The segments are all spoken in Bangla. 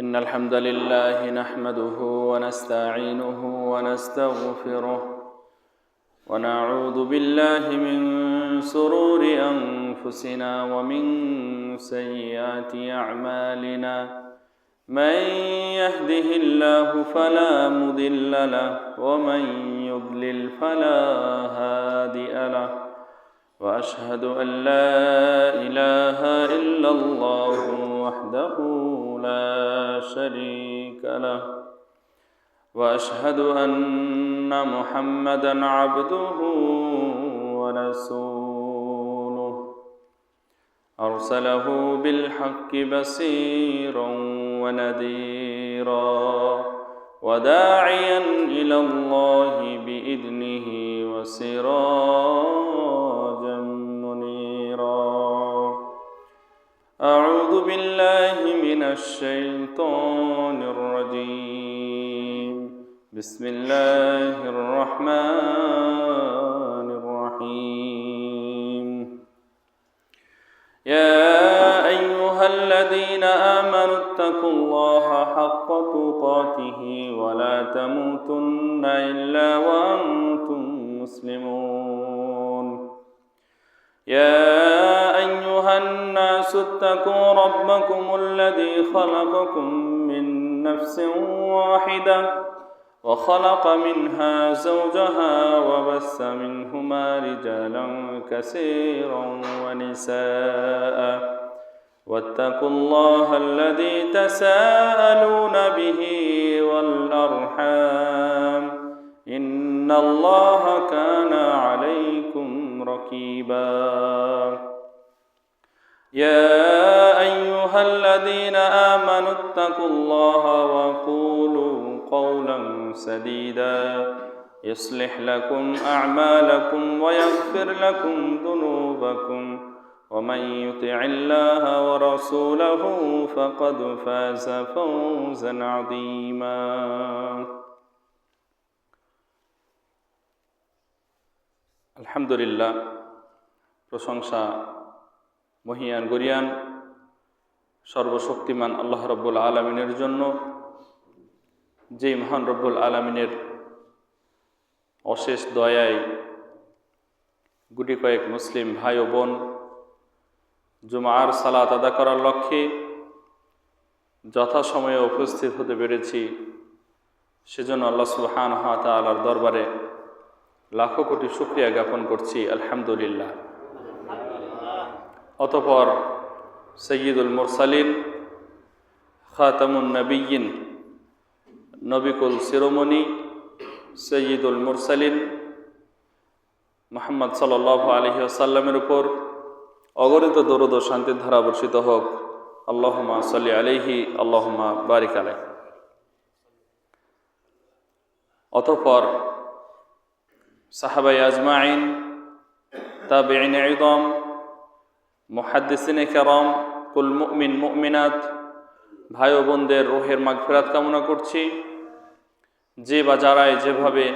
إن الحمد لله نحمده ونستعينه ونستغفره ونعوذ بالله من شرور أنفسنا ومن سيئات أعمالنا من يهده الله فلا مضل له ومن يضلل فلا هادي له وأشهد أن لا إله إلا الله وحده لا شريك له وأشهد أن محمدًا عبده ورسوله أرسله بالحق بصيرا ونذيرا وداعيا إلى الله بإذنه وسراجا منيرا أعوذ بالله من الشيطان الرجيم بسم الله الرحمن الرحيم يا أيها الذين آمنوا اتقوا الله حق تقاته ولا تموتن إلا وأنتم مسلمون يا أيها الناس اتقوا ربكم الذي خلقكم من نفس واحدة وخلق منها زوجها وبث منهما رجالا كثيرا ونساء واتقوا الله الذي تساءلون به والأرحام إن الله كان عليكم رقيبا يا أيها الذين آمنوا اتقوا الله وقولوا قولا سديدا يصلح لكم أعمالكم ويغفر لكم ذنوبكم ومن يطع الله ورسوله فقد فاز فوزا عظيما আলহামদুলিল্লাহ, প্রশংসা মহিয়ান গরিয়ান সর্বশক্তিমান আল্লাহ রব্বুল আলমিনের জন্য, যেই মহান রব্বুল আলমিনের অশেষ দয়ায় গুটি কয়েক মুসলিম ভাই ও বোন জুমার সালাত আদা করার লক্ষ্যে যথাসময়ে উপস্থিত হতে পেরেছি। সেজন্য আল্লাহ সুবহানাহু ওয়া তাআলার দরবারে লাখো কোটি শুকরিয়া জ্ঞাপন করছি, আলহামদুলিল্লাহ। অতঃপর সৈয়দুল মুরসালিন, খাতামুন নবিয়্যিন, নবিকুল শিরোমণি সৈয়দুল মুরসালিন মুহাম্মদ সাল্লাল্লাহু আলাইহি ওয়াসাল্লামের উপর অগণিত দরুদ ও শান্তির ধারা বর্ষিত হোক। আল্লাহুম্মা সাল্লি আলাইহি আল্লাহুম্মা বারিক আলাইহি। অতঃপর সাহাবায়ে আজমাইন, তাবিঈন ইযম, মুহাদ্দিসিনে কেরাম, কুল মুমিন মুমিনাত ভাই ও বোনদের রূহের মাগফিরাত কামনা করছি। যে বা যারাই যেভাবে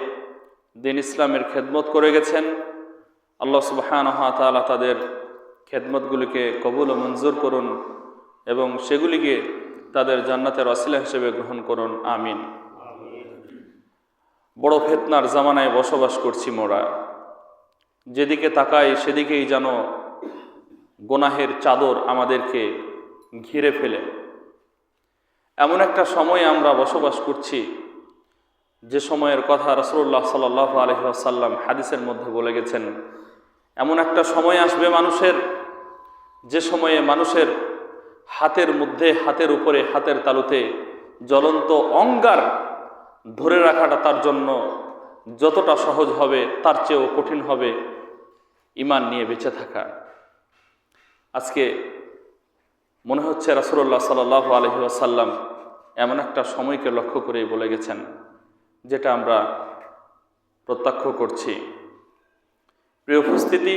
দিন ইসলামের খেদমত করে গেছেন, আল্লাহ সুবহানাহু ওয়া তাআলা তাদের খেদমতগুলিকে কবুল ও মঞ্জুর করুন এবং সেগুলিকে তাদের জান্নাতের ওয়াসিলা হিসেবে গ্রহণ করুন, আমিন। বড় ফিতনার জামানায় বসবাস করছি মোরা। যেদিকে তাকাই সেদিকেই যেন গুনাহের চাদর আমাদেরকে ঘিরে ফেলে। এমন একটা সময়ে আমরা বসবাস করছি যে সময়ের কথা রাসূলুল্লাহ সাল্লাল্লাহু আলাইহি ওয়াসাল্লাম হাদিসের মধ্যে বলে গেছেন। এমন একটা সময় আসবে মানুষের, যে সময়ে মানুষের হাতের মধ্যে, হাতের উপরে, হাতের তালুতে জ্বলন্ত অঙ্গার ধরে রাখাটা তার জন্য যতটা সহজ হবে তার চেয়েও কঠিন হবে ঈমান নিয়ে বেঁচে থাকা। আজকে মনে হচ্ছে রাসূলুল্লাহ সাল্লাল্লাহু আলাইহি ওয়াসাল্লাম এমন একটা সময়কে লক্ষ্য করেই বলে গেছেন, যেটা আমরা প্রত্যক্ষ করছি। প্রিয় উপস্থিতি,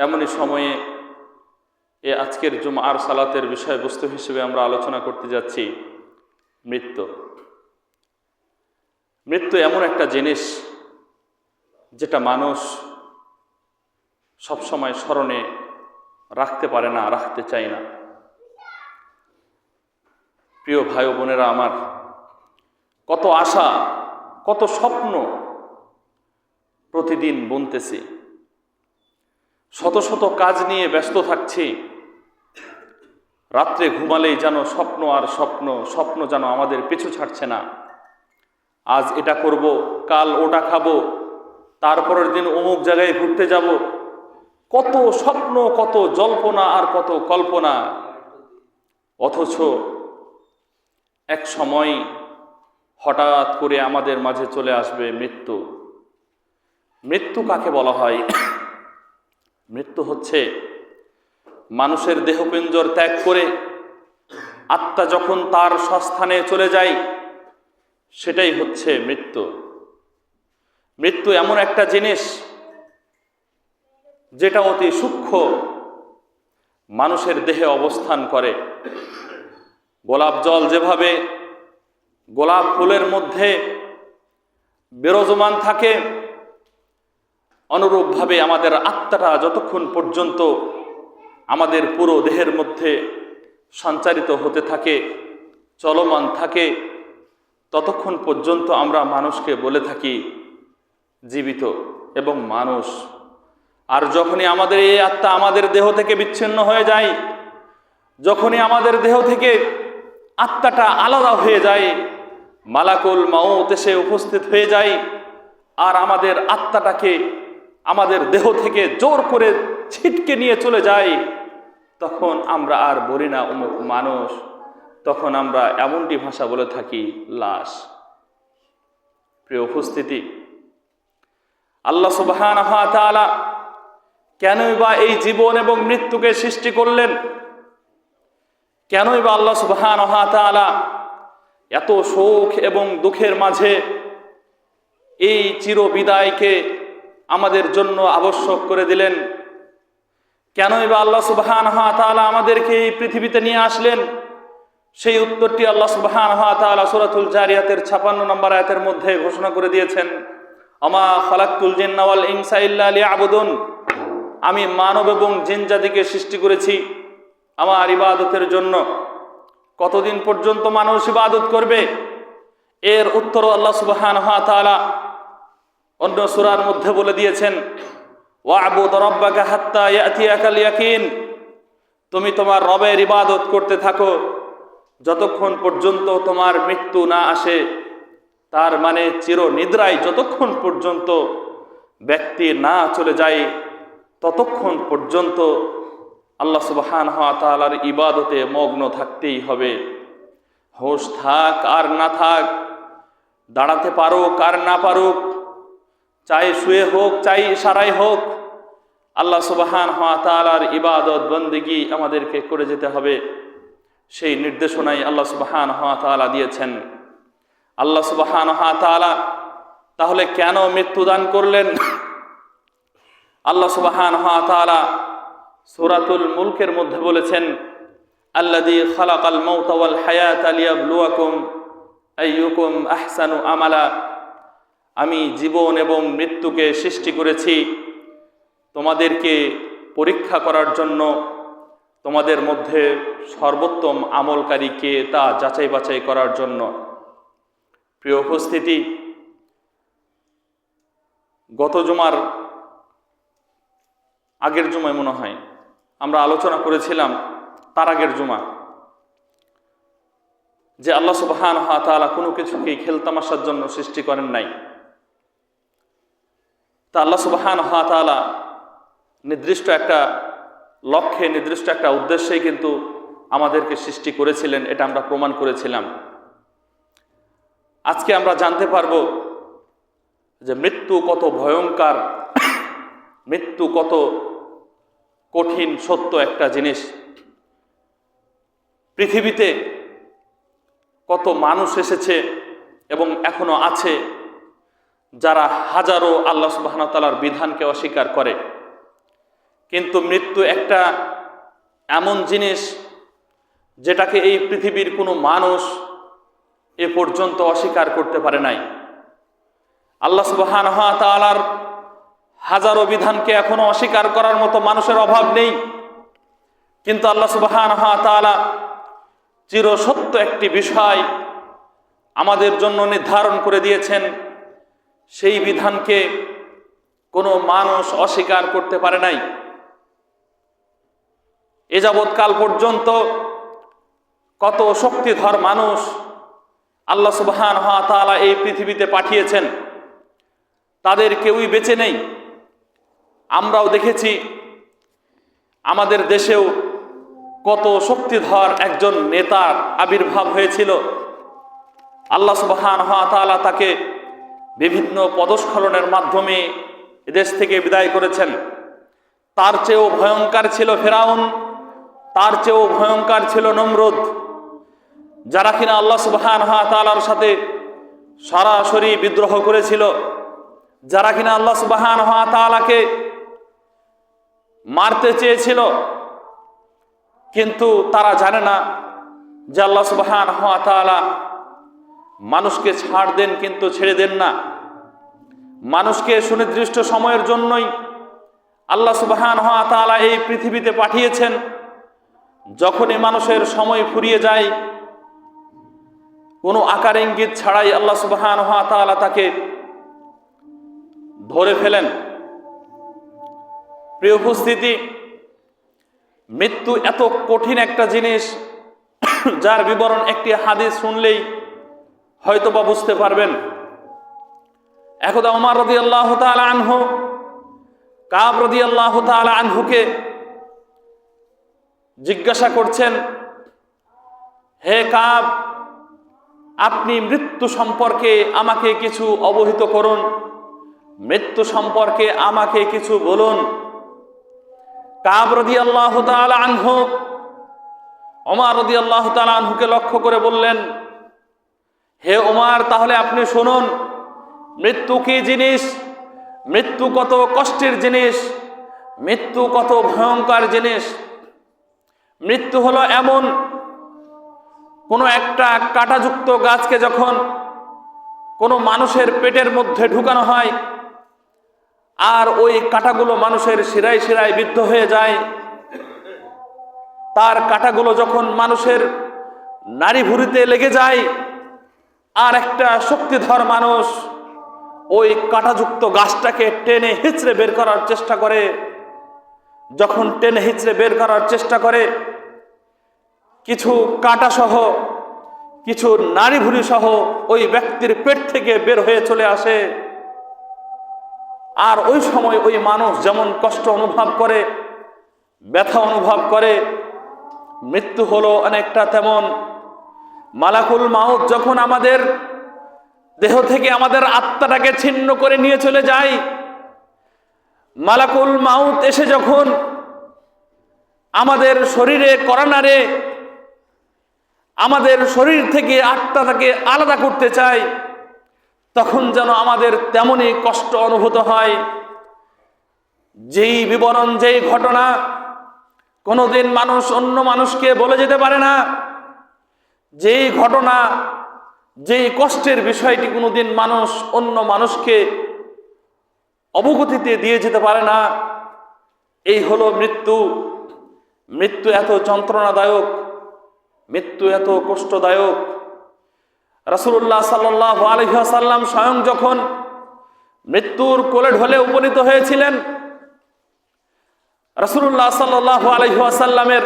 এমনই সময়ে আজকের জুমার সালাতের বিষয়বস্তু হিসেবে আমরা আলোচনা করতে যাচ্ছি মৃত্যু। মৃত্যু এমন একটা জিনিস যেটা মানুষ সবসময় স্মরণে রাখতে পারে না, রাখতে চায় না। প্রিয় ভাই ও বোনেরা আমার, কত আশা, কত স্বপ্ন প্রতিদিন বুনতেছি, শত শত কাজ নিয়ে ব্যস্ত থাকছি। রাত্রে ঘুমালেই যেন স্বপ্ন আর স্বপ্ন, স্বপ্ন যেন আমাদের পিছু ছাড়ছে না। আজ এটা করব, কাল ওটা খাবো, তারপরের দিন অমুক জায়গায় ঘুরতে যাব। কত স্বপ্ন, কত জল্পনা আর কত কল্পনা। অথচ এক সময় হঠাৎ করে আমাদের মাঝে চলে আসবে মৃত্যু। মৃত্যু কাকে বলা হয়? মৃত্যু হচ্ছে মানুষের দেহপিঞ্জর ত্যাগ করে আত্মা যখন তার স্বস্থানে চলে যায়, সেটাই হচ্ছে মৃত্যু। মৃত্যু এমন একটা জিনিস যেটা অতি সূক্ষ্ম মানুষের দেহে অবস্থান করে। গোলাপ জল যেভাবে গোলাপ ফুলের মধ্যে বিরাজমান থাকে, অনুরূপভাবে আমাদের আত্মাটা যতক্ষণ পর্যন্ত আমাদের পুরো দেহের মধ্যে সঞ্চারিত হতে থাকে, চলমান থাকে, ততক্ষণ পর্যন্ত আমরা মানুষকে বলে থাকি জীবিত এবং মানুষ। আর যখনই আমাদের এই আত্মা আমাদের দেহ থেকে বিচ্ছিন্ন হয়ে যায়, যখনই আমাদের দেহ থেকে আত্মাটা আলাদা হয়ে যায়, মালাকুল মাউত এসে উপস্থিত হয়ে যায় আর আমাদের আত্মাটাকে আমাদের দেহ থেকে জোর করে ছিটকে নিয়ে চলে যায়, তখন আমরা আর বলি না অমুক মানুষ, তখন আমরা এমনটি ভাষা বলে থাকি লাশ। প্রিয় উপস্থিতি, আল্লাহ সুবহানাহু ওয়া তাআলা কেনই বা এই জীবন এবং মৃত্যুকে সৃষ্টি করলেন? কেনই বা আল্লাহ সুবহানাহু ওয়া তাআলা এত সুখ এবং দুঃখের মাঝে এই চিরবিদায়কে আমাদের জন্য আবশ্যক করে দিলেন? কেনই বা আল্লাহ সুবহানাহু ওয়া তাআলা আমাদেরকে এই পৃথিবীতে নিয়ে আসলেন? সেই উত্তরটি আল্লাহ সুবহানাহু ওয়া তাআলা সূরাতুল জারিয়াতের 56 নম্বর আয়াতের মধ্যে ঘোষণা করে দিয়েছেন, আমা খালাকতুল জিন্না ওয়াল ইনসা ইল্লা লিয়াবুদুন। আমি মানব এবং জিন জাতিকে সৃষ্টি করেছি আমার ইবাদতের জন্য। কতদিন পর্যন্ত মানুষ ইবাদত করবে? এর উত্তর আল্লাহ সুবহানাহু ওয়া তাআলা অন্য সূরার মধ্যে বলে দিয়েছেন, ওয়া'বুদ রাব্বাকা হাত্তা ইয়াতিয়াকাল ইয়াকিন। তুমি তোমার রবের ইবাদত করতে থাকো যতক্ষণ পর্যন্ত তোমার মৃত্যু না আসে। তার মানে চিরনিদ্রায় যতক্ষণ পর্যন্ত ব্যক্তি না চলে যায়, ততক্ষণ পর্যন্ত আল্লাহ সুবহানাহু ওয়া তাআলার ইবাদতে মগ্ন থাকতেই হবে। হোশ থাক আর না থাক, দাঁড়াতে পারুক আর না পারুক, চাই শুয়ে হোক চাই ইশারায় হোক, আল্লাহ সুবহানাহু ওয়া তাআলার ইবাদত বন্দেগী আমাদেরকে করে যেতে হবে। সেই নির্দেশনাই আল্লাহ সুবহানাহু ওয়া তাআলা দিয়েছেন। আল্লাহ সুবহানাহু ওয়া তাআলা তাহলে কেন মৃত্যুদান করলেন? আল্লাহ সুবহানাহু ওয়া তাআলা সূরাতুল মুলকের মধ্যে বলেছেন, আল্লাযী খালাকাল মাউতা ওয়াল হায়াতা লিয়াবলুয়াকুম আইয়ুকুম আহসানু আমালা। আমি জীবন এবং মৃত্যুকে সৃষ্টি করেছি তোমাদেরকে পরীক্ষা করার জন্য, তোমাদের মধ্যে সর্বোত্তম আমলকারী কে তা যাচাই বাছাই করার জন্য। প্রিয় উপস্থিতি, গত জুমার আগের জুমায় মনে হয় আমরা আলোচনা করেছিলাম, তার আগের জুমা, যে আল্লাহ সুবহানাহু ওয়া তাআলা কোনো কিছুকেই খেলতামাশার জন্য সৃষ্টি করেন নাই। তা আল্লাহ সুবহানাহু ওয়া তাআলা নির্দিষ্ট একটা লক্ষ্যে, নির্দিষ্ট একটা উদ্দেশ্যেই কিন্তু আমাদেরকে সৃষ্টি করেছিলেন, এটা আমরা প্রমাণ করেছিলাম। আজকে আমরা জানতে পারবো যে মৃত্যু কত ভয়ঙ্কর, মৃত্যু কত কঠিন সত্য একটা জিনিস। পৃথিবীতে কত মানুষ এসেছে এবং এখনো আছে যারা হাজারো আল্লাহ সুবহানাহু ওয়া তাআলার বিধানকে অস্বীকার করে, কিন্তু মৃত্যু একটা এমন জিনিস যেটাকে এই পৃথিবীর কোনো মানুষ এ পর্যন্ত অস্বীকার করতে পারে নাই। আল্লাহ সুবহানাহু ওয়া তাআলার হাজারো বিধানকে এখনো অস্বীকার করার মতো মানুষের অভাব নেই, কিন্তু আল্লাহ সুবহানাহু ওয়া তাআলা চিরসত্য একটি বিষয় আমাদের জন্য নির্ধারণ করে দিয়েছেন, সেই বিধানকে কোনো মানুষ অস্বীকার করতে পারে নাই। এ যাবৎকাল পর্যন্ত কত শক্তিধর মানুষ আল্লাহ সুবহানাহু ওয়া তাআলা এই পৃথিবীতে পাঠিয়েছেন, তাদের কেউই বেঁচে নেই। আমরাও দেখেছি আমাদের দেশেও কত শক্তিধর একজন নেতার আবির্ভাব হয়েছিল। আল্লাহ সুবহানাহু ওয়া তাআলা তাকে বিভিন্ন পদস্খলনের মাধ্যমে এদেশ থেকে বিদায় করেছেন। তার চেয়েও ভয়ঙ্কর ছিল ফেরাউন, তার চেয়েও ভয়ঙ্কর ছিল নমরুদ, যারা কিনা আল্লাহ সুবহানাহু ওয়া তাআলার সাথে সরাসরি বিদ্রোহ করেছিল, যারা কিনা আল্লাহ সুবহানাহু ওয়া তাআলাকে মারতে চেয়েছিল। কিন্তু তারা জানে না যে আল্লাহ সুবহানাহু ওয়া তাআলা মানুষকে ছাড় দেন কিন্তু ছেড়ে দেন না। মানুষকে সুনির্দিষ্ট সময়ের জন্যই আল্লাহ সুবহানাহু ওয়া তাআলা এই পৃথিবীতে পাঠিয়েছেন। যখনই মানুষের সময় ফুরিয়ে যায়, কোনো আকার ইঙ্গিত ছাড়াই আল্লাহ সুবহানাহু ওয়া তাআলা তাকে ধরে ফেলেন। প্রিয় উপস্থিতি, মৃত্যু এত কঠিন একটা জিনিস যার বিবরণ একটি হাদিস শুনলেই হয়তোবা বুঝতে পারবেন। একদা ওমর রাদিয়াল্লাহু তাআলা আনহু কাব রাদিয়াল্লাহু তাআলা আনহুকে জিজ্ঞাসা করছেন, হে কাব, আপনি মৃত্যু সম্পর্কে আমাকে কিছু অবহিত করুন, মৃত্যু সম্পর্কে আমাকে কিছু বলুন। কাব রাদিয়াল্লাহু তাআলা আনহু ওমর রাদিয়াল্লাহু তাআলা আনহুকে লক্ষ্য করে বললেন, হে ওমর, তাহলে আপনি শুনুন, মৃত্যু কি জিনিস, মৃত্যু কত কষ্টের জিনিস, মৃত্যু কত ভয়ঙ্কর জিনিস। মৃত্যু হলো এমন, কোনো একটা কাঁটাযুক্ত গাছকে যখন কোনো মানুষের পেটের মধ্যে ঢুকানো হয় আর ওই কাঁটাগুলো মানুষের শিরায় শিরায় বিদ্ধ হয়ে যায়, তার কাঁটাগুলো যখন মানুষের নাড়ি ভুঁড়িতে লেগে যায়, আর একটা শক্তিধর মানুষ ওই কাঁটাযুক্ত গাছটাকে টেনে হিঁচড়ে বের করার চেষ্টা করে। যখন টেনে হিঁচড়ে বের করার চেষ্টা করে, কিছু কাঁটা সহ কিছু নাড়ি ভুঁড়ি সহ ওই ব্যক্তির পেট থেকে বের হয়ে চলে আসে। আর ওই সময় ওই মানুষ যেমন কষ্ট অনুভব করে, ব্যথা অনুভব করে, মৃত্যু হলো অনেকটা তেমন। মালাকুল মাউত যখন আমাদের দেহ থেকে আমাদের আত্মাটাকে ছিন্ন করে নিয়ে চলে যায়, মালাকুল মাউত এসে যখন আমাদের শরীরে করানারে আমাদের শরীর থেকে আত্মাটাকে আলাদা করতে চায়, তখন যেন আমাদের তেমনই কষ্ট অনুভূত হয়। যেই বিবরণ, যেই ঘটনা কোনোদিন মানুষ অন্য মানুষকে বলে যেতে পারে না, যেই ঘটনা, যেই কষ্টের বিষয়টি কোনোদিন মানুষ অন্য মানুষকে অবগতিতে দিয়ে যেতে পারে না, এই হলো মৃত্যু। মৃত্যু এত যন্ত্রণাদায়ক, মৃত্যু এত কষ্টদায়ক। রাসূলুল্লাহ সাল্লাল্লাহু আলাইহি ওয়াসাল্লাম স্বয়ং যখন মৃত্যুর কোলে ঢলে উপনীত হয়েছিলেন, রাসূলুল্লাহ সাল্লাল্লাহু আলাইহি ওয়াসাল্লামের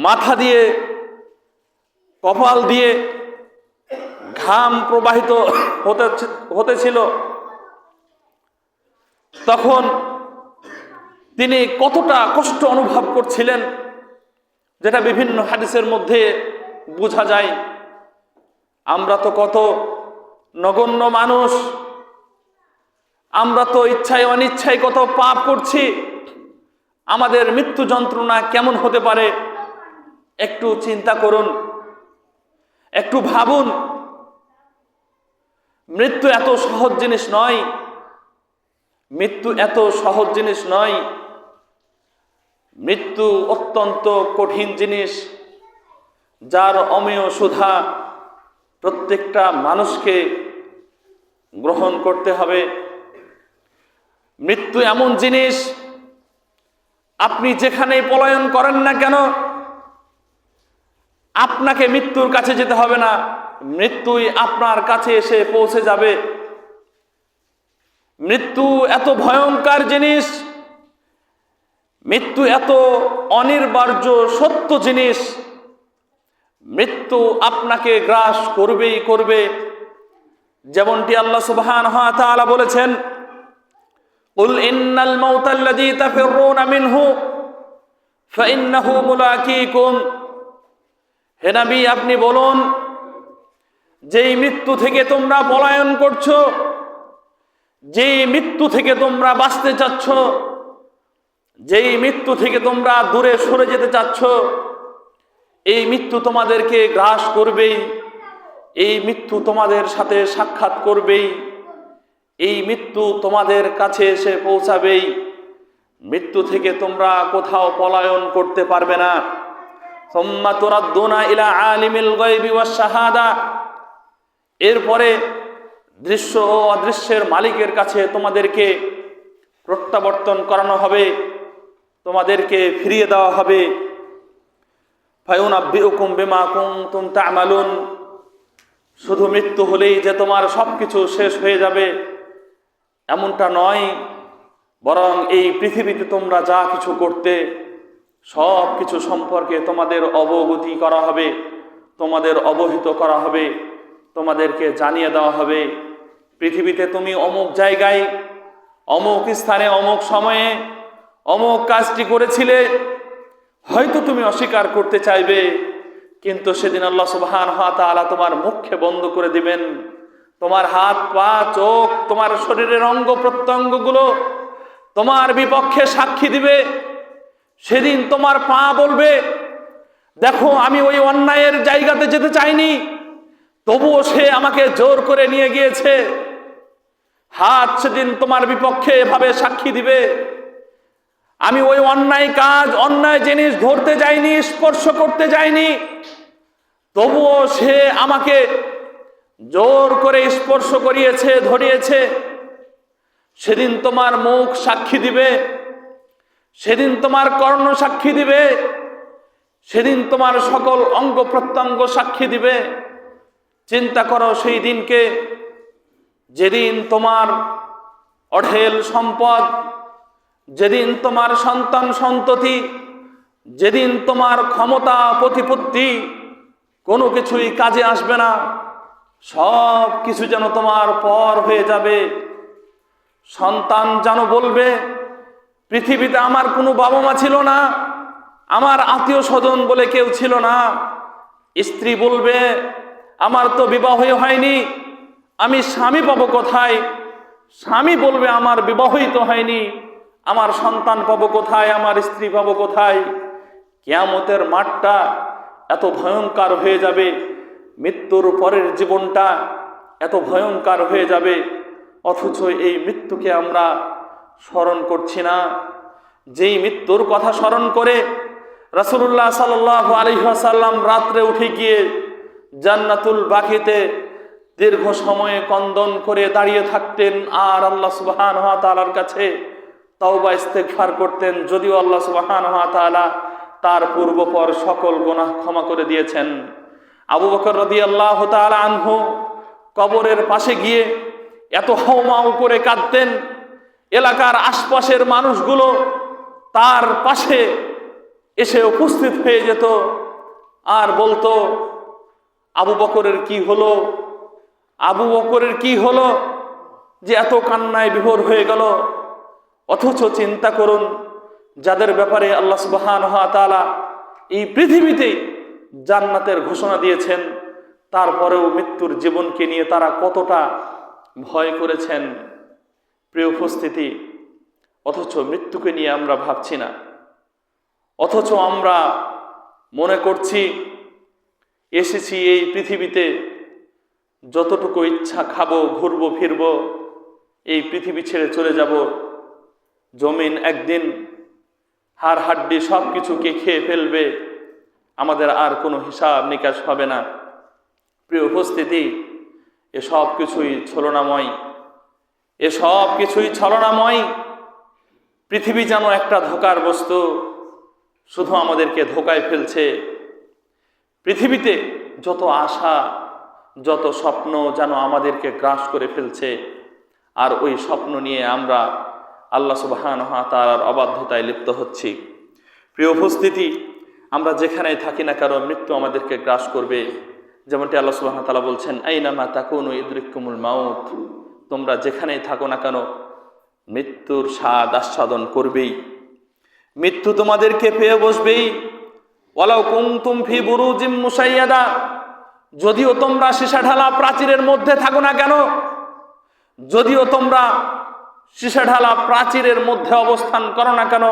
মাথা দিয়ে, কপাল দিয়ে ঘাম প্রবাহিত হতেছিল। তখন তিনি কতটা কষ্ট অনুভব করছিলেন, যেটা বিভিন্ন হাদিসের মধ্যে বোঝা যায়। আমরা তো কত নগণ্য মানুষ, আমরা তো ইচ্ছায় অনিচ্ছায় কত পাপ করছি। আমাদের মৃত্যু যন্ত্রণা কেমন হতে পারে একটু চিন্তা করুন, একটু ভাবুন। মৃত্যু এত সহজ জিনিস নয়, মৃত্যু এত সহজ জিনিস নয়। মৃত্যু অত্যন্ত কঠিন জিনিস, যার অমেয় সুধা প্রত্যেকটা মানুষকে গ্রহণ করতে হবে। মৃত্যু এমন জিনিস, আপনি যেখানেই পলায়ন করেন না কেন, আপনাকে মৃত্যুর কাছে যেতে হবে না, মৃত্যুই আপনার কাছে এসে পৌঁছে যাবে। মৃত্যু এত ভয়ঙ্কর জিনিস, মৃত্যু এত অনিবার্য সত্য জিনিস, মৃত্যু আপনাকে গ্রাস করবেই করবে। যেমনটি আল্লাহ সুবহানাহু ওয়া তাআলা বলেছেন, কুল ইন্নাল মাউতাল্লাযী তাফিররুনা মিনহু ফাইন্নাহু মুলাকীকুম। হে নবী, আপনি বলুন, যেই মৃত্যু থেকে তোমরা পলায়ন করছো, যেই মৃত্যু থেকে তোমরা বাঁচতে চাচ্ছ, যেই মৃত্যু থেকে তোমরা দূরে সরে যেতে চাচ্ছ, এই মৃত্যু তোমাদেরকে গ্রাস করবেই, এই মৃত্যু তোমাদের সাথে সাক্ষাৎ করবেই, এই মৃত্যু তোমাদের কাছে এসে পৌঁছাবেই। মৃত্যু থেকে তোমরা কোথাও পলায়ন করতে পারবে না। সুম্মা তুরাদ্দুনা ইলা আলিমিল গায়বি ওয়াশ শাহাদা। এরপরে দৃশ্য ও অদৃশ্যের মালিকের কাছে তোমাদেরকে প্রত্যাবর্তন করানো হবে, তোমাদেরকে ফিরিয়ে দেওয়া হবে। ফায়ুনাব্বিউকুম বিমা কুনতুম তা'মালুন। শুধু মৃত্যু হলেই যে তোমার সবকিছু শেষ হয়ে যাবে এমনটা নয়, বরং এই পৃথিবীতে তোমরা যা কিছু করতে সব কিছু সম্পর্কে তোমাদের অবগতি করা হবে, তোমাদের অবহিত করা হবে, তোমাদেরকে জানিয়ে দেওয়া হবে। পৃথিবীতে তুমি অমুক জায়গায়, অমুক স্থানে, অমুক সময়ে অমুক কাজটি করেছিলে, হয়তো তুমি অস্বীকার করতে চাইবে, কিন্তু সেদিন আল্লাহ সুবহানাহু ওয়া তাআলা তোমার মুখকে বন্ধ করে দিবেন। তোমার হাত, পা, চোখ, তোমার শরীরের অঙ্গ প্রত্যঙ্গগুলো তোমার বিপক্ষে সাক্ষী দিবে। সেদিন তোমার পা বলবে, দেখো আমি ওই অন্যায়ের জায়গাতে যেতে চাইনি, তবুও সে আমাকে জোর করে নিয়ে গিয়েছে। হাত সেদিন তোমার বিপক্ষে এভাবে সাক্ষী দিবে, আমি ওই অন্যায় কাজ, অন্যায় জিনিস ধরতে যাইনি, স্পর্শ করতে যাইনি, তবুও সে আমাকে জোর করে স্পর্শ করিয়েছে, ধরিয়েছে। সেদিন তোমার মুখ সাক্ষী দিবে, সেদিন তোমার কর্ণ সাক্ষী দিবে, সেদিন তোমার সকল অঙ্গ প্রত্যঙ্গ সাক্ষী দিবে। চিন্তা করো সেই দিনকে, যেদিন তোমার অঢেল সম্পদ, যেদিন তোমার সন্তান সন্ততি, যেদিন তোমার ক্ষমতা প্রতিপত্তি কোনো কিছুই কাজে আসবে না, সব কিছু যেন তোমার পর হয়ে যাবে। সন্তান যেন বলবে, পৃথিবীতে আমার কোনো বাবা মা ছিল না, আমার আত্মীয় স্বজন বলে কেউ ছিল না। স্ত্রী বলবে, আমার তো বিবাহই হয়নি, আমি স্বামী পাবো কোথায়? স্বামী বলবে, আমার বিবাহই তো হয়নি, আমার সন্তান পাবো কোথায়, আমার স্ত্রী পাবো কোথায়? কিয়ামতের মাঠটা এত ভয়ঙ্কর হয়ে যাবে, মৃত্যুর পরের জীবনটা এত ভয়ঙ্কর হয়ে যাবে, অথচ এই মৃত্যুকে আমরা স্মরণ করছি না। যেই মৃত্যুর কথা স্মরণ করে রাসূলুল্লাহ সাল্লাল্লাহু আলাইহি ওয়াসাল্লাম রাত্রে উঠে গিয়ে জান্নাতুল বাকিতে দীর্ঘ সময়ে কন্দন করে দাঁড়িয়ে থাকতেন আর আল্লাহ সুবহানাহু ওয়া তাআলার কাছে তাওবা ইস্তেগফার করতেন, যদিও আল্লাহ সুবহানাহু ওয়া তাআলা তার পূর্বপর সকল গুনাহ ক্ষমা করে দিয়েছেন। আবু বকর রাদিয়াল্লাহু তাআলা আনহু কবরের পাশে গিয়ে এত হাউমাউ করে কাঁদতেন, এলাকার আশপাশের মানুষগুলো তার পাশে এসে উপস্থিত হয়ে যেত আর বলতো, আবু বকরের কি হলো, আবু বকরের কি হলো যে এত কান্নায় বিভোর হয়ে গেল? অথচ চিন্তা করুন, যাদের ব্যাপারে আল্লাহ সুবহানাহু ওয়া তাআলা এই পৃথিবীতে জান্নাতের ঘোষণা দিয়েছেন, তারপরেও মৃত্যুর জীবনকে নিয়ে তারা কতটা ভয় করেছেন। প্রিয় উপস্থিতি, অথচ মৃত্যুকে নিয়ে আমরা ভাবছি না, অথচ আমরা মনে করছি এসেছি এই পৃথিবীতে, যতটুকু ইচ্ছা খাবো, ঘুরবো, ফিরবো, এই পৃথিবী ছেড়ে চলে যাব। জমিন একদিন হাড় হাড্ডি সব কিছুকে খেয়ে ফেলবে, আমাদের আর কোনো হিসাব নিকাশ হবে না। প্রিয় উপস্থিতি, এসব কিছুই ছলনাময়, এসব কিছুই ছলনাময়। পৃথিবী যেন একটা ধোঁকার বস্তু, শুধু আমাদেরকে ধোঁকায় ফেলছে। পৃথিবীতে যত আশা, যত স্বপ্ন যেন আমাদেরকে গ্রাস করে ফেলছে, আর ওই স্বপ্ন নিয়ে আমরা আল্লাহ সুবহানাহু ওয়া তাআলার অবাধ্যতায় লিপ্ত হচ্ছি। প্রিয় উপস্থিতি, আমরা যেখানেই থাকি না কেন মৃত্যু আমাদেরকে গ্রাস করবে। যেমনটি আল্লাহ সুবহানাহু ওয়া তাআলা বলছেন, আইনামা তাকুনু ইদরিকুমুল মাউত, তোমরা যেখানেই থাকো না কেন মৃত্যুর স্বাদ আস্বাদন করবেই, মৃত্যু তোমাদেরকে পেয়ে বসবেই। ওয়ালাউ কুনতুম ফি বুরুজিম মুশাইয়াদা, যদিও তোমরা সীসাঢালা প্রাচীরের মধ্যে থাকো না কেন, যদিও তোমরা সীসাঢালা প্রাচীরের মধ্যে অবস্থান করো না কেন,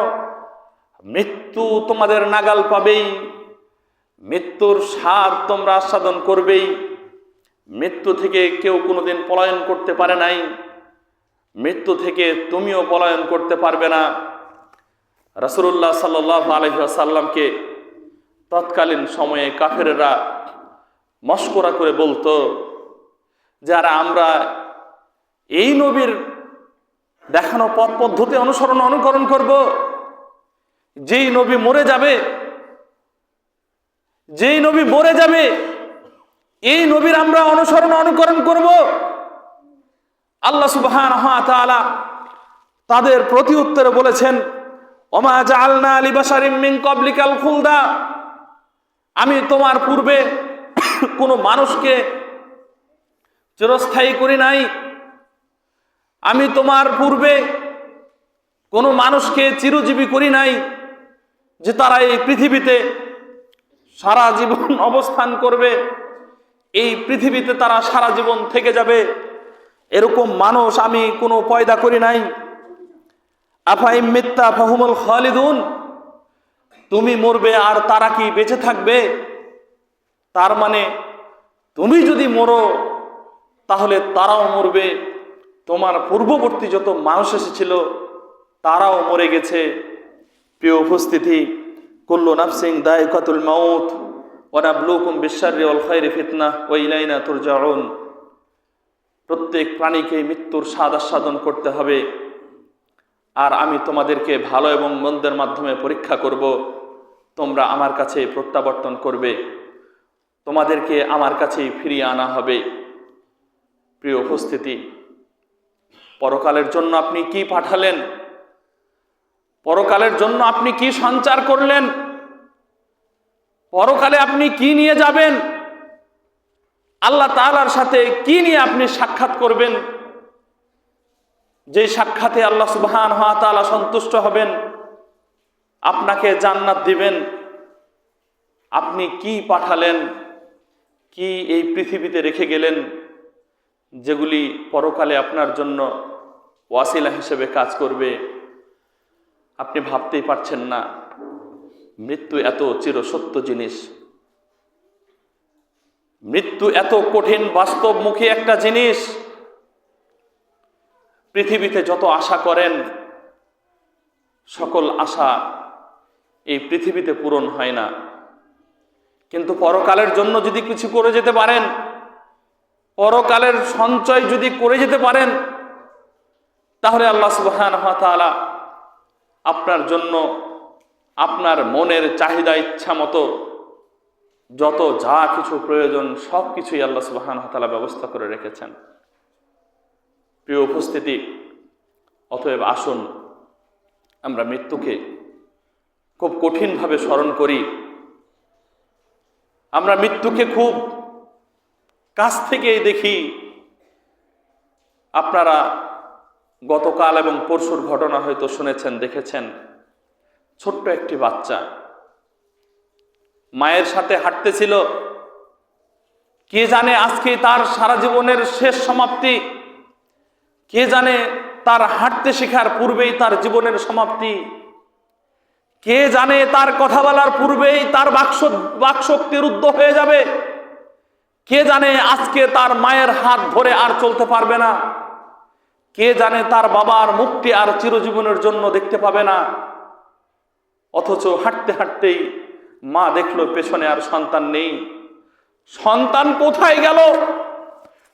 মৃত্যু তোমাদের নাগাল পাবেই, মৃত্যুর স্বাদ তোমরা আস্বাদন করবেই। মৃত্যু থেকে কেউ কোনোদিন পলায়ন করতে পারে নাই, মৃত্যু থেকে তুমিও পলায়ন করতে পারবে না। রাসূলুল্লাহ সাল্লাল্লাহু আলাইহি ওয়াসাল্লামকে তৎকালীন সময়ে কাফেররা মশকরা করে বলতো, যারা আমরা এই নবীর দেখানো পথ পদ্ধতি অনুকরণ করব, যেই নবী মরে যাবে, যেই নবী মরে যাবে এই নবীর আমরা অনুকরণ করব। আল্লাহ সুবহানাহু ওয়া তাআলা তাদের প্রতি উত্তরে বলেছেন, ওমা জাআলনা লিবাশারিম মিন ক্বাবলিকাল খুলদা, আমি তোমার পূর্বে কোনো মানুষকে চিরস্থায়ী করি নাই, আমি তোমার পূর্বে কোনো মানুষকে চিরজীবী করি নাই, যে তারা এই পৃথিবীতে সারা জীবন অবস্থান করবে, এই পৃথিবীতে তারা সারা জীবন থেকে যাবে, এরকম মানুষ আমি কোনো পয়দা করি নাই। আফাইম মিত্তা ফাহুমুল খালিদুন, তুমি মরবে আর তারা কি বেঁচে থাকবে? তার মানে তুমি যদি মরো তাহলে তারাও মরবে, তোমার পূর্ববর্তী যত মানুষ এসেছিল তারাও মরে গেছে। প্রিয় উপস্থিতি, কুল্লু নাফসিন দায়িকাতুল মাউত ওয়া নাবলুকুম বিশ-শাররি ওয়াল খায়রি ফিতনাহ ওয়া ইলাইনা তুরজাউন, প্রত্যেক প্রাণীকে মৃত্যুর স্বাদ আস্বাদন করতে হবে, আর আমি তোমাদেরকে ভালো এবং মন্দের মাধ্যমে পরীক্ষা করব, তোমরা আমার কাছে প্রত্যাবর্তন করবে, তোমাদেরকে আমার কাছেই ফিরিয়ে আনা হবে। প্রিয় উপস্থিতি, পরকালের জন্য আপনি কি পাঠালেন? পরকালের জন্য আপনি কি সঞ্চার করলেন? পরকালে আপনি কি নিয়ে যাবেন? আল্লাহ তাআলার সাথে কি নিয়ে আপনি সাক্ষাৎ করবেন? যে সাক্ষাতে আল্লাহ সুবহানাহু ওয়া তাআলা সন্তুষ্ট হবেন, আপনাকে জান্নাত দিবেন। আপনি কি পাঠালেন, কি এই পৃথিবীতে রেখে গেলেন, যেগুলি পরকালে আপনার জন্য ওয়াসিলা হিসেবে কাজ করবে? আপনি ভাবতেই পারছেন না। মৃত্যু এত চিরসত্য জিনিস, মৃত্যু এত কঠিন বাস্তবমুখী একটা জিনিস। পৃথিবীতে যত আশা করেন, সকল আশা এই পৃথিবীতে পূরণ হয় না, কিন্তু পরকালের জন্য যদি কিছু করে যেতে পারেন, পরকালের সঞ্চয় যদি করে যেতে পারেন, তাহলে আল্লাহ সুবহানাহু ওয়া তাআলা আপনার জন্য আপনার মনের চাহিদা ইচ্ছা মতো যত যা কিছু প্রয়োজন সব কিছুই আল্লাহ সুবহানাহু ওয়া তাআলা ব্যবস্থা করে রেখেছেন। প্রিয় উপস্থিতি, অতএব আসুন আমরা মৃত্যুকে খুব কঠিনভাবে স্মরণ করি, আমরা মৃত্যুকে খুব কাছ থেকেই দেখি। আপনারা গতকাল এবং পরশুর ঘটনা হয়তো শুনেছেন, দেখেছেন। ছোট্ট একটি বাচ্চা মায়ের সাথে হাঁটতেছিল, কে জানে আজকে তার সারা জীবনের শেষ সমাপ্তি, কে জানে তার হাঁটতে শেখার পূর্বেই তার জীবনের সমাপ্তি, কে জানে তার কথা বলার পূর্বেই তার বাকশক্তি রুদ্ধ হয়ে যাবে, কে জানে আজকে তার মায়ের হাত ধরে আর চলতে পারবে না, কে জানে তার বাবার মুখটি আর চিরজীবনের জন্য দেখতে পাবে না। অথচ হাঁটতে হাঁটতেই মা দেখলো পেছনে আর সন্তান নেই। সন্তান কোথায় গেল?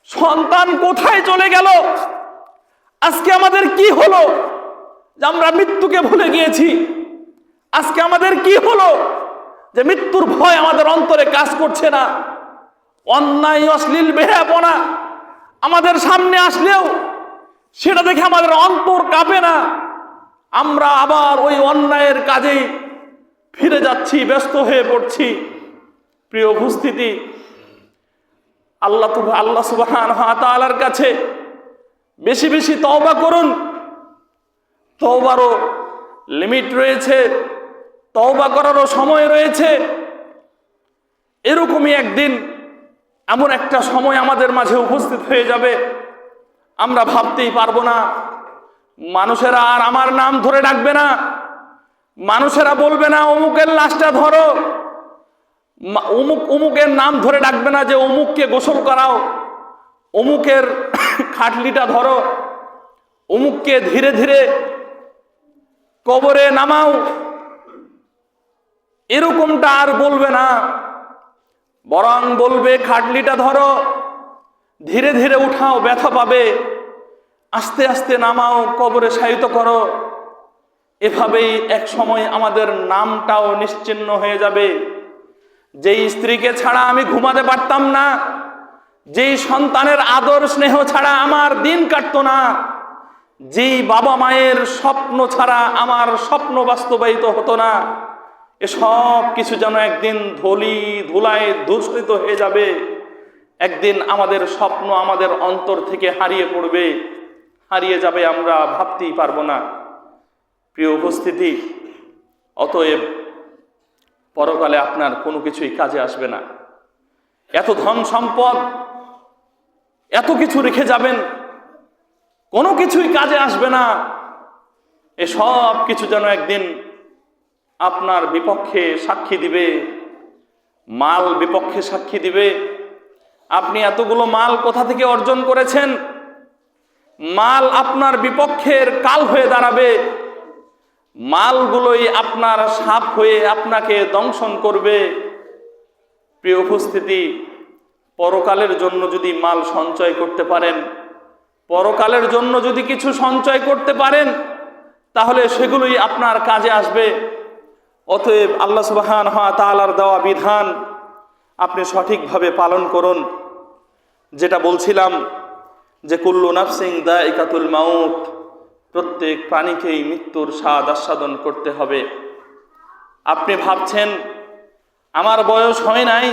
সন্তান কোথায় চলে গেল? আজকে আমাদের কি হলো যে আমরা মৃত্যুকে ভুলে গিয়েছি? আজকে আমাদের কি হলো যে মৃত্যুর ভয় আমাদের অন্তরে কাজ করছে না। অন্যায় অশ্লীল বেহায়াপনা আমাদের সামনে আসলেও সেটা দেখে আমাদের অন্তর কাঁপে না। আমরা আবার ওই অন্যায়ের কাজেই ফিরে যাচ্ছি, ব্যস্ত হয়ে পড়ছি। প্রিয় উপস্থিতি, আল্লাহ সুবহানাহু ওয়া তাআলার কাছে বেশি বেশি তওবা করুন। তওবারও লিমিট রয়েছে, তওবা করারও সময় রয়েছে। এরকমই একদিন এমন একটা সময় আমাদের মাঝে উপস্থিত হয়ে যাবে, আমরা ভাবতেই পারবো না। মানুষেরা আর আমার নাম ধরে ডাকবে না, মানুষেরা বলবে না অমুকের লাশটা ধরো, অমুকের নাম ধরে ডাকবে না যে অমুককে গোসল করাও, অমুকের খাটলিটা ধরো, অমুককে ধীরে ধীরে কবরে নামাও। এরকমটা আর বলবে না, বরং বলবে খাটলিটা ধরো, ধীরে ধীরে উঠাও, ব্যথা পাবে, আস্তে আস্তে নামাও, কবরে শায়িত করো। এভাবেই এক সময় আমাদের নামটাও নিশ্চিহ্ন হয়ে যাবে। যেই স্ত্রীকে ছাড়া আমি ঘুমাতে পারতাম না, যেই সন্তানের আদর স্নেহ ছাড়া আমার দিন কাটতো না, যেই বাবা মায়ের স্বপ্ন ছাড়া আমার স্বপ্ন বাস্তবায়িত হতো না, এসব কিছু যেন একদিন ধুলায় ধূসরিত হয়ে যাবে। একদিন আমাদের স্বপ্ন আমাদের অন্তর থেকে হারিয়ে পড়বে, হারিয়ে যাবে, আমরা ভাবতেই পারবো না। প্রিয় উপস্থিতি, অতএব পরকালে আপনার কোনো কিছুই কাজে আসবে না। এত ধন সম্পদ, এত কিছু রেখে যাবেন, কোনো কিছুই কাজে আসবে না। এসব কিছু যেন একদিন আপনার বিপক্ষে সাক্ষী দিবে, মাল বিপক্ষে সাক্ষী দিবে। আপনি এতগুলো মাল কোথা থেকে অর্জন করেছেন, মাল আপনার বিপক্ষের কাল হয়ে দাঁড়াবে। মালগুলোই আপনার সাপ হয়ে আপনাকে দংশন করবে। প্রিয় উপস্থিতি, পরকালের জন্য যদি মাল সঞ্চয় করতে পারেন, পরকালের জন্য যদি কিছু সঞ্চয় করতে পারেন, তাহলে সেগুলোই আপনার কাজে আসবে। অতএব আল্লাহ সুবহানাহু ওয়া তাআলার দেওয়া বিধান আপনি সঠিকভাবে পালন করুন। যেটা বলছিলাম যে কুল্লু নাফসিন যায়িকাতুল মাউত, প্রত্যেক প্রাণীকেই মৃত্যুর স্বাদ আস্বাদন করতে হবে। আপনি ভাবছেন আমার বয়স হয় নাই,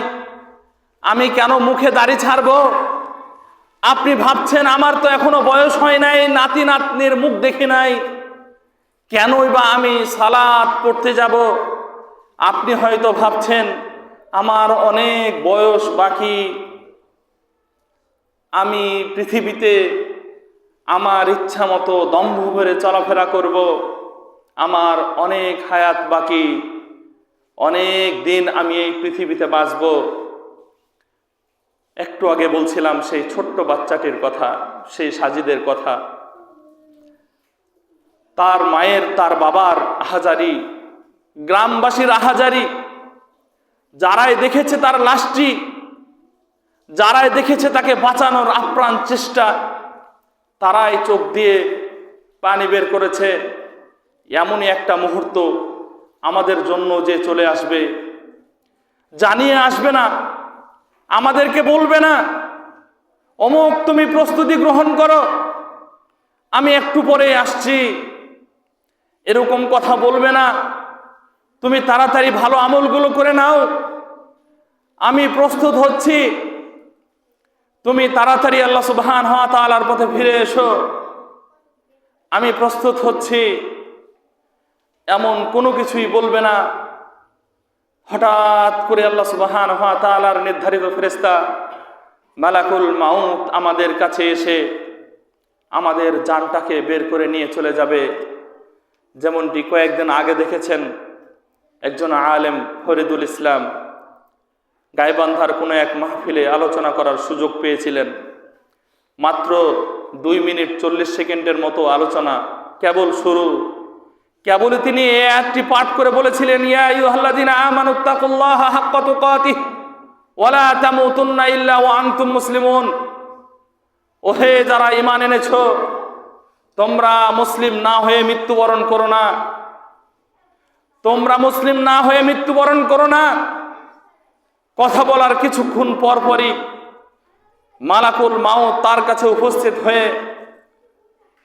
আমি কেন মুখে দাড়ি ছাড়বো? আপনি ভাবছেন আমার তো এখনো বয়স হয় নাই, নাতি নাতনির মুখ দেখি নাই, কেনই বা আমি সালাত পড়তে যাব? আপনি হয়তো ভাবছেন আমার অনেক বয়স বাকি, আমি পৃথিবীতে আমার ইচ্ছা মতো দম্ভ ভরে চলাফেরা করব, আমার অনেক হায়াত বাকি, অনেক দিন আমি এই পৃথিবীতে বাঁচব। একটু আগে বলছিলাম সেই ছোট্ট বাচ্চাটির কথা, সেই সাজিদের কথা। তার মায়ের, তার বাবার আহাজারি, গ্রামবাসীর আহাজারি, যারাই দেখেছে তার লাশটি, যারাই দেখেছে তাকে বাঁচানোর আপ্রাণ চেষ্টা, তারাই চোখ দিয়ে পানি বের করেছে। এমনই একটা মুহূর্ত আমাদের জন্য যে চলে আসবে, জানিয়ে আসবে না, আমাদেরকে বলবে না অমুক তুমি প্রস্তুতি গ্রহণ করো, আমি একটু পরে আসছি, এরকম কথা বলবে না। তুমি তাড়াতাড়ি ভালো আমলগুলো করে নাও, আমি প্রস্তুত হচ্ছি, তুমি তাড়াতাড়ি আল্লাহ সুবহানাহু ওয়া তাআলার পথে ফিরে এসো, আমি প্রস্তুত হচ্ছি, এমন কোনো কিছুই বলবে না। হঠাৎ করে আল্লাহ সুবহানাহু ওয়া তাআলার নির্ধারিত ফেরেশতা মালাকুল মাউত আমাদের কাছে এসে আমাদের জানটাকে বের করে নিয়ে চলে যাবে। যেমনটি কয়েকদিন আগে দেখেছেন, একজন আলেম ফরিদুল ইসলাম গাইবান্ধার কোনো এক মাহফিলে আলোচনা করার সুযোগ পেয়েছিলেন। মাত্র 2 মিনিট 40 সেকেন্ডের মতো আলোচনা, কেবল শুরু, কেবলই তিনি এই আয়াতটি পাঠ করে বলেছিলেন, ইয়া আইয়ুহাল্লাযীনা আমানুত্তাকুল্লাহা হাক্কা তুকাতিহি ওয়া লা তামুতুন্না ইল্লা ওয়া আনতুম মুসলিমুন। ওহে যারা ঈমান এনেছো, তোমরা মুসলিম না হয়ে মৃত্যুবরণ করো না, তোমরা মুসলিম না হয়ে মৃত্যুবরণ করো না। কথা বলার কিছুক্ষণ পর পরই মালাকুল মাউত তার কাছে উপস্থিত হয়ে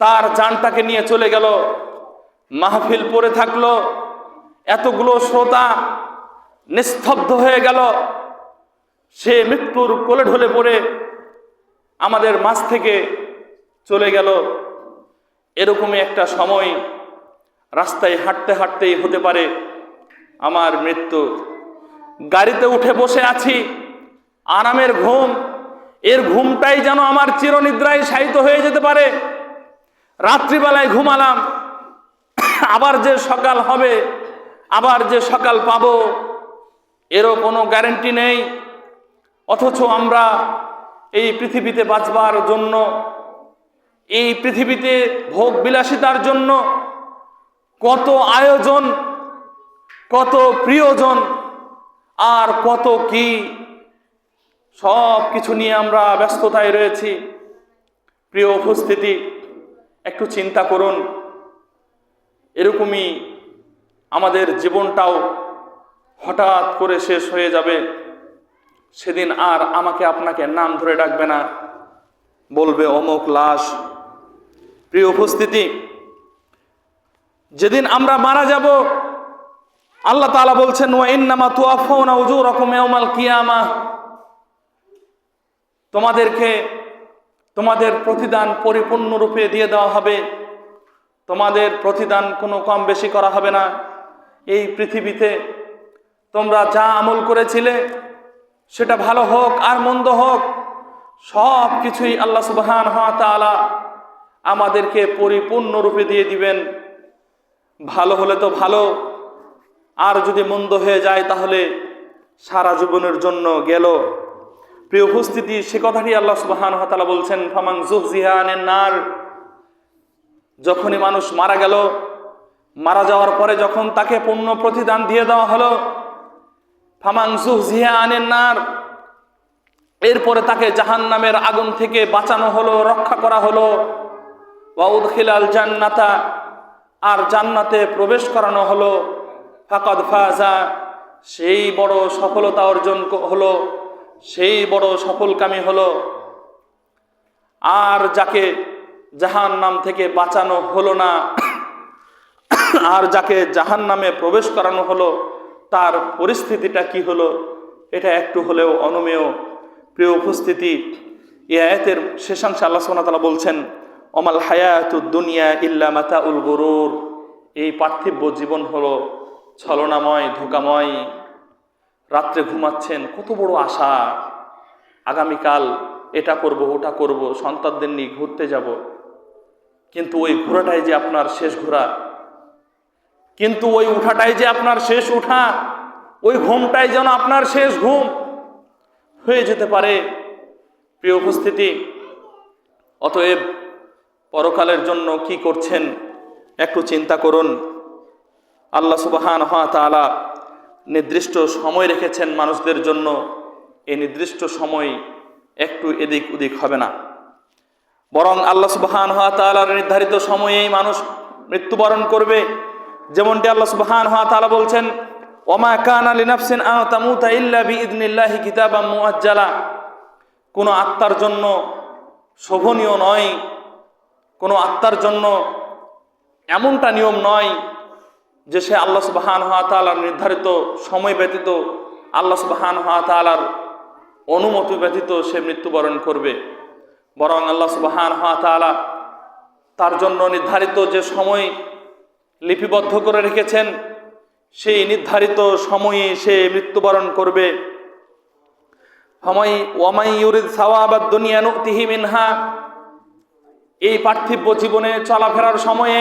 তার জানটাকে নিয়ে চলে গেল। মাহফিল পড়ে থাকলো, এতগুলো শ্রোতা নিস্তব্ধ হয়ে গেল। সে মৃত্যুর কোলে ঢলে পড়ে আমাদের মাঝ থেকে চলে গেল। এরকমই একটা সময় রাস্তায় হাঁটতে হাঁটতেই হতে পারে আমার মৃত্যু। গাড়িতে উঠে বসে আছি, আরামের ঘুম, এর ঘুমটাই যেন আমার চিরনিদ্রায় শায়িত হয়ে যেতে পারে। রাত্রিবেলায় ঘুমালাম, আবার যে সকাল হবে, আবার যে সকাল পাবো, এরও কোনো গ্যারান্টি নেই। অথচ আমরা এই পৃথিবীতে বাঁচবার জন্য, এই পৃথিবীতে ভোগ বিলাসিতার জন্য কত আয়োজন, কত প্রিয়জন, আর কত কি সব কিছু নিয়ে আমরা ব্যস্ততায় রয়েছি। প্রিয় উপস্থিতি, একটু চিন্তা করুন, এরকমই আমাদের জীবনটাও হঠাৎ করে শেষ হয়ে যাবে। সেদিন আর আমাকে আপনাকে নাম ধরে ডাকবে না, বলবে অমুক লাশ। প্রিয় উপস্থিতি, যেদিন আমরা মারা যাব, আল্লাহ তাআলা বলছেন ওয়া ইন্নামা তুওয়াফাউনা উজুরাকুম ইয়াওমাল কিয়ামাহ, তোমাদেরকে তোমাদের প্রতিদান পরিপূর্ণরূপে দিয়ে দেওয়া হবে। তোমাদের প্রতিদান কোনো কম বেশি করা হবে না। এই পৃথিবীতে তোমরা যা আমল করেছিলে, সেটা ভালো হোক আর মন্দ হোক, সব কিছুই আল্লাহ সুবহানাহু ওয়া তাআলা আমাদেরকে পরিপূর্ণরূপে দিয়ে দিবেন। ভালো হলে তো ভালো, আর যদি মন্দ হয়ে যায় তাহলে সারা জীবনের জন্য গেল। প্রিয় উপস্থিতি, সে কথাটি আল্লাহ সুবহানাহু ওয়া তাআলা বলছেন ফামান যুহজিহা আনিন নার, যখনই মানুষ মারা গেল, মারা যাওয়ার পরে যখন তাকে পূর্ণ প্রতিদান দিয়ে দেওয়া হলো, ফামান যুহজিহা আনিন নার, এরপরে তাকে জাহান্নামের আগুন থেকে বাঁচানো হলো, রক্ষা করা হলো, ওয়া উদখিলাল জান্নাতা, আর জান্নাতে প্রবেশ করানো হলো, ফাকাদ ফাজা, সেই বড় সফলতা অর্জন হলো, সেই বড় সফলকামী হলো। আর যাকে জাহান্নাম থেকে বাঁচানো হলো না, আর যাকে জাহান্নামে প্রবেশ করানো হলো, তার পরিস্থিতিটা কি হলো, এটা একটু হলেও অনুমেয়। প্রিয় উপস্থিতি, এই আয়াতের শেষাংশে আল্লাহ সুবহানাহু ওয়া তাআলা বলছেন অমাল হায়াতুদ দুনিয়া ইল্লা মাতাউল গুরুর, এই পার্থিব জীবন হলো ছলনাময়, ধোঁকাময়। রাত্রে ঘুমাচ্ছেন, কত বড় আশা, আগামীকাল এটা করব, ওটা করব, সন্তানদের নিয়ে ঘুরতে যাব, কিন্তু ওই ঘোরাটাই যে আপনার শেষ ঘোরা, কিন্তু ওই উঠাটাই যে আপনার শেষ উঠা, ওই ঘুমটাই যেন আপনার শেষ ঘুম হয়ে যেতে পারে। প্রিয় উপস্থিতি, অতএব পরকালের জন্য কি করছেন একটু চিন্তা করুন। আল্লাহ সুবহানাহু ওয়া তাআলা নির্দিষ্ট সময় রেখেছেন মানুষদের জন্য। এই নির্দিষ্ট সময় একটু এদিক ওদিক হবে না, বরং আল্লাহ সুবহানাহু ওয়া তাআলার নির্ধারিত সময়েই মানুষ মৃত্যুবরণ করবে। যেমনটি আল্লাহ সুবহানাহু ওয়া তাআলা বলছেন ওমা কানা লিনাফসিন আন তামুতা ইল্লা বিইذনিল্লাহি কিতাবাম মুআজ্জালা, কোনো আত্মার জন্য শোভনীয় নয়, কোনো আত্মার জন্য এমনটা নিয়ম নয় যে সে আল্লাহ সুবহানাহু ওয়া তাআলার নির্ধারিত সময় ব্যতীত, আল্লাহ সুবহানাহু ওয়া তাআলার অনুমতি ব্যতীত সে মৃত্যুবরণ করবে। বরং আল্লাহ সুবহানাহু ওয়া তাআলা তার জন্য নির্ধারিত যে সময় লিপিবদ্ধ করে রেখেছেন, সেই নির্ধারিত সময়ে সে মৃত্যুবরণ করবে। ওয়ামাই ইউরিদ সাওয়াবাদ দুনিয়া নুতিহি মিনহা, এই পার্থিব জীবনে চলাফেরার সময়ে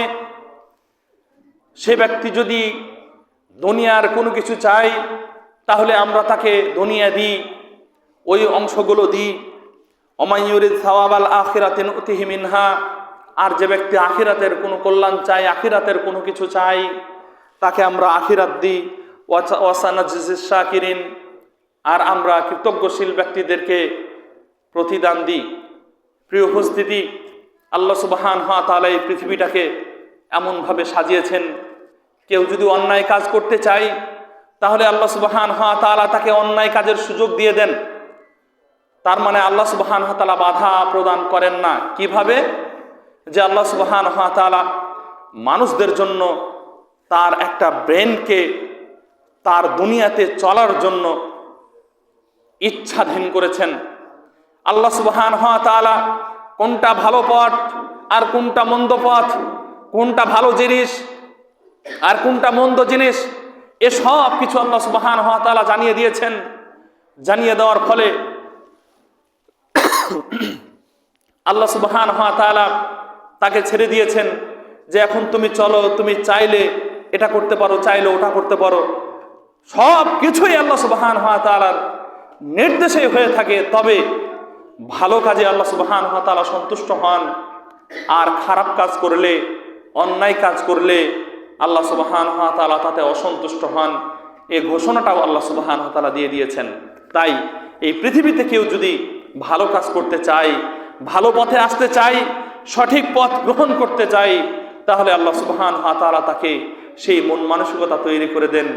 সে ব্যক্তি যদি দুনিয়ার কোনো কিছু চায়, তাহলে আমরা তাকে দুনিয়া দিই, ওই অংশগুলো দিই। ওমাই ইউরিদ সাওয়াবাল আখিরাতি নুতিহি মিনহা, আর যে ব্যক্তি আখিরাতের কোনো কল্যাণ চায়, আখিরাতের কোনো কিছু চাই, তাকে আমরা আখিরাত দিই। ওয়াসানাজিস শাকিরিন, আর আমরা কৃতজ্ঞশীল ব্যক্তিদেরকে প্রতিদান দিই। প্রিয় উপস্থিতি, আল্লাহ সুবহানাহু ওয়া তাআলা এই পৃথিবীটাকে এমনভাবে সাজিয়েছেন, কেউ যদি অন্যায় কাজ করতে চায় তাহলে আল্লাহ সুবহানাহু ওয়া তাআলা তাকে অন্যায় কাজের সুযোগ দিয়ে দেন। তার মানে আল্লাহ সুবহানাহু ওয়া তাআলা বাধা প্রদান করেন না। কিভাবে? যে আল্লাহ সুবহানাহু ওয়া তাআলা মানুষদের জন্য তার একটা ব্রেনকে তার দুনিয়াতে চলার জন্য ইচ্ছাধীন করেছেন। আল্লাহ সুবহানাহু ওয়া তাআলা কোনটা ভালো পথ আর কোনটা মন্দ পথ, কোনটা ভালো জিনিস আর কোনটা মন্দ জিনিস, এসব কিছু আল্লাহ সুবহানাহু ওয়া তাআলা জানিয়ে দিয়েছেন। জানিয়ে দেওয়ার ফলে আল্লাহ সুবহানাহু ওয়া তাআলা তাকে ছেড়ে দিয়েছেন যে এখন তুমি চলো, তুমি চাইলে এটা করতে পারো, চাইলে ওটা করতে পারো। সব কিছুই আল্লাহ সুবহানাহু ওয়া তাআলার নির্দেশে হয়ে থাকে। তবে ভালো কাজে আল্লাহ সুবহানাহু ওয়া তাআলা সন্তুষ্ট হন, আর খারাপ কাজ করলে, অন্যায় কাজ করলে আল্লাহ সুবহানাহু ওয়া তাআলা তাতে অসন্তুষ্ট হন। এই ঘোষণাটাও আল্লাহ সুবহানাহু ওয়া তাআলা দিয়ে দিয়েছেন। তাই এই পৃথিবীতে কেউ যদি ভালো কাজ করতে চায়, ভালো পথে আসতে চায়, সঠিক পথ গ্রহণ করতে চায়, তাহলে আল্লাহ সুবহানাহু ওয়া তাআলা তাকে সেই মন মানসিকতা তৈরি করে দেন।